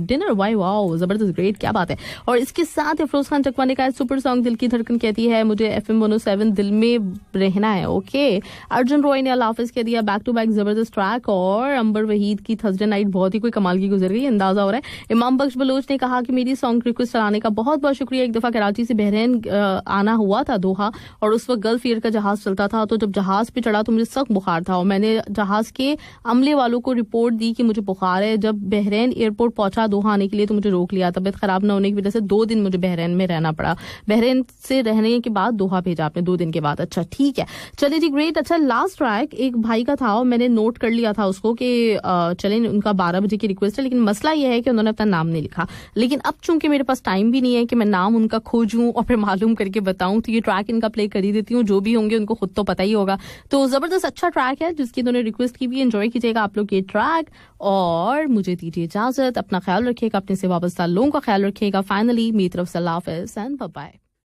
Speaker 1: dinner, wow जबरदस्त, ग्रेट, क्या बात है। और इसके साथ अफरोज खान चकवा ने कहा सुपर सॉन्ग दिल की धड़कन कहती है मुझे FM 107 दिल में रहना है। ओके, अर्जुन रॉय ने अल्लाह हाफिज कह दिया, बैक टू बैक जबरदस्त ट्रैक। और अंबर वहीद की थर्सडे नाइट बहुत ही कोई कमाल की गुजर गई, अंदाजा हो रहा है। इमाम बख्श बलोच ने कहा कि मेरी सॉन्ग रिक्वेस्ट चलाने का बहुत बहुत शुक्रिया। एक दफा कराची से बहरीन आना हुआ था दोहा, और उस वक्त गल्फ एयर का जहाज चलता था, तो जब जहाज पे चढ़ा तो मुझे सख्त बुखार था, और मैंने जहाज के अमले वालों को रिपोर्ट दी कि मुझे बुखार है। जब बहरीन एयरपोर्ट पहुंचा दोहा आने के लिए तो मुझे रोक लिया, तबियत खराब न होने की वजह से 2 दिन मुझे मुझे बहरीन में रहना पड़ा, बहरीन से रहने के बाद दोहा भेजा आपने 2 दिन के बाद। अच्छा ठीक है, चलिए जी ग्रेट। अच्छा लास्ट ट्रैक एक भाई का था और मैंने नोट कर लिया था उसको कि चलें उनका 12 बजे की रिक्वेस्ट है, लेकिन मसला यह है कि उन्होंने अपना नाम नहीं लिखा। लेकिन अब चूंकि मेरे पास टाइम भी नहीं है कि मैं नाम उनका खोजूं और फिर मालूम करके बताऊं, तो ये ट्रैक इनका प्ले कर ही देती हूँ। जो भी होंगे उनको खुद तो पता ही होगा। तो जबरदस्त अच्छा ट्रैक है जिसकी उन्होंने रिक्वेस्ट की भी। एंजॉय कीजिएगा आप लोग ये ट्रैक और मुझे दीजिए इजाजत। अपना ख्याल रखिएगा, अपने से वाबस्ता लोगों का ख्याल रखिएगा। फाइनली मेरी तरफ से अल्लाह हाफिज़ एंड बाय बाय।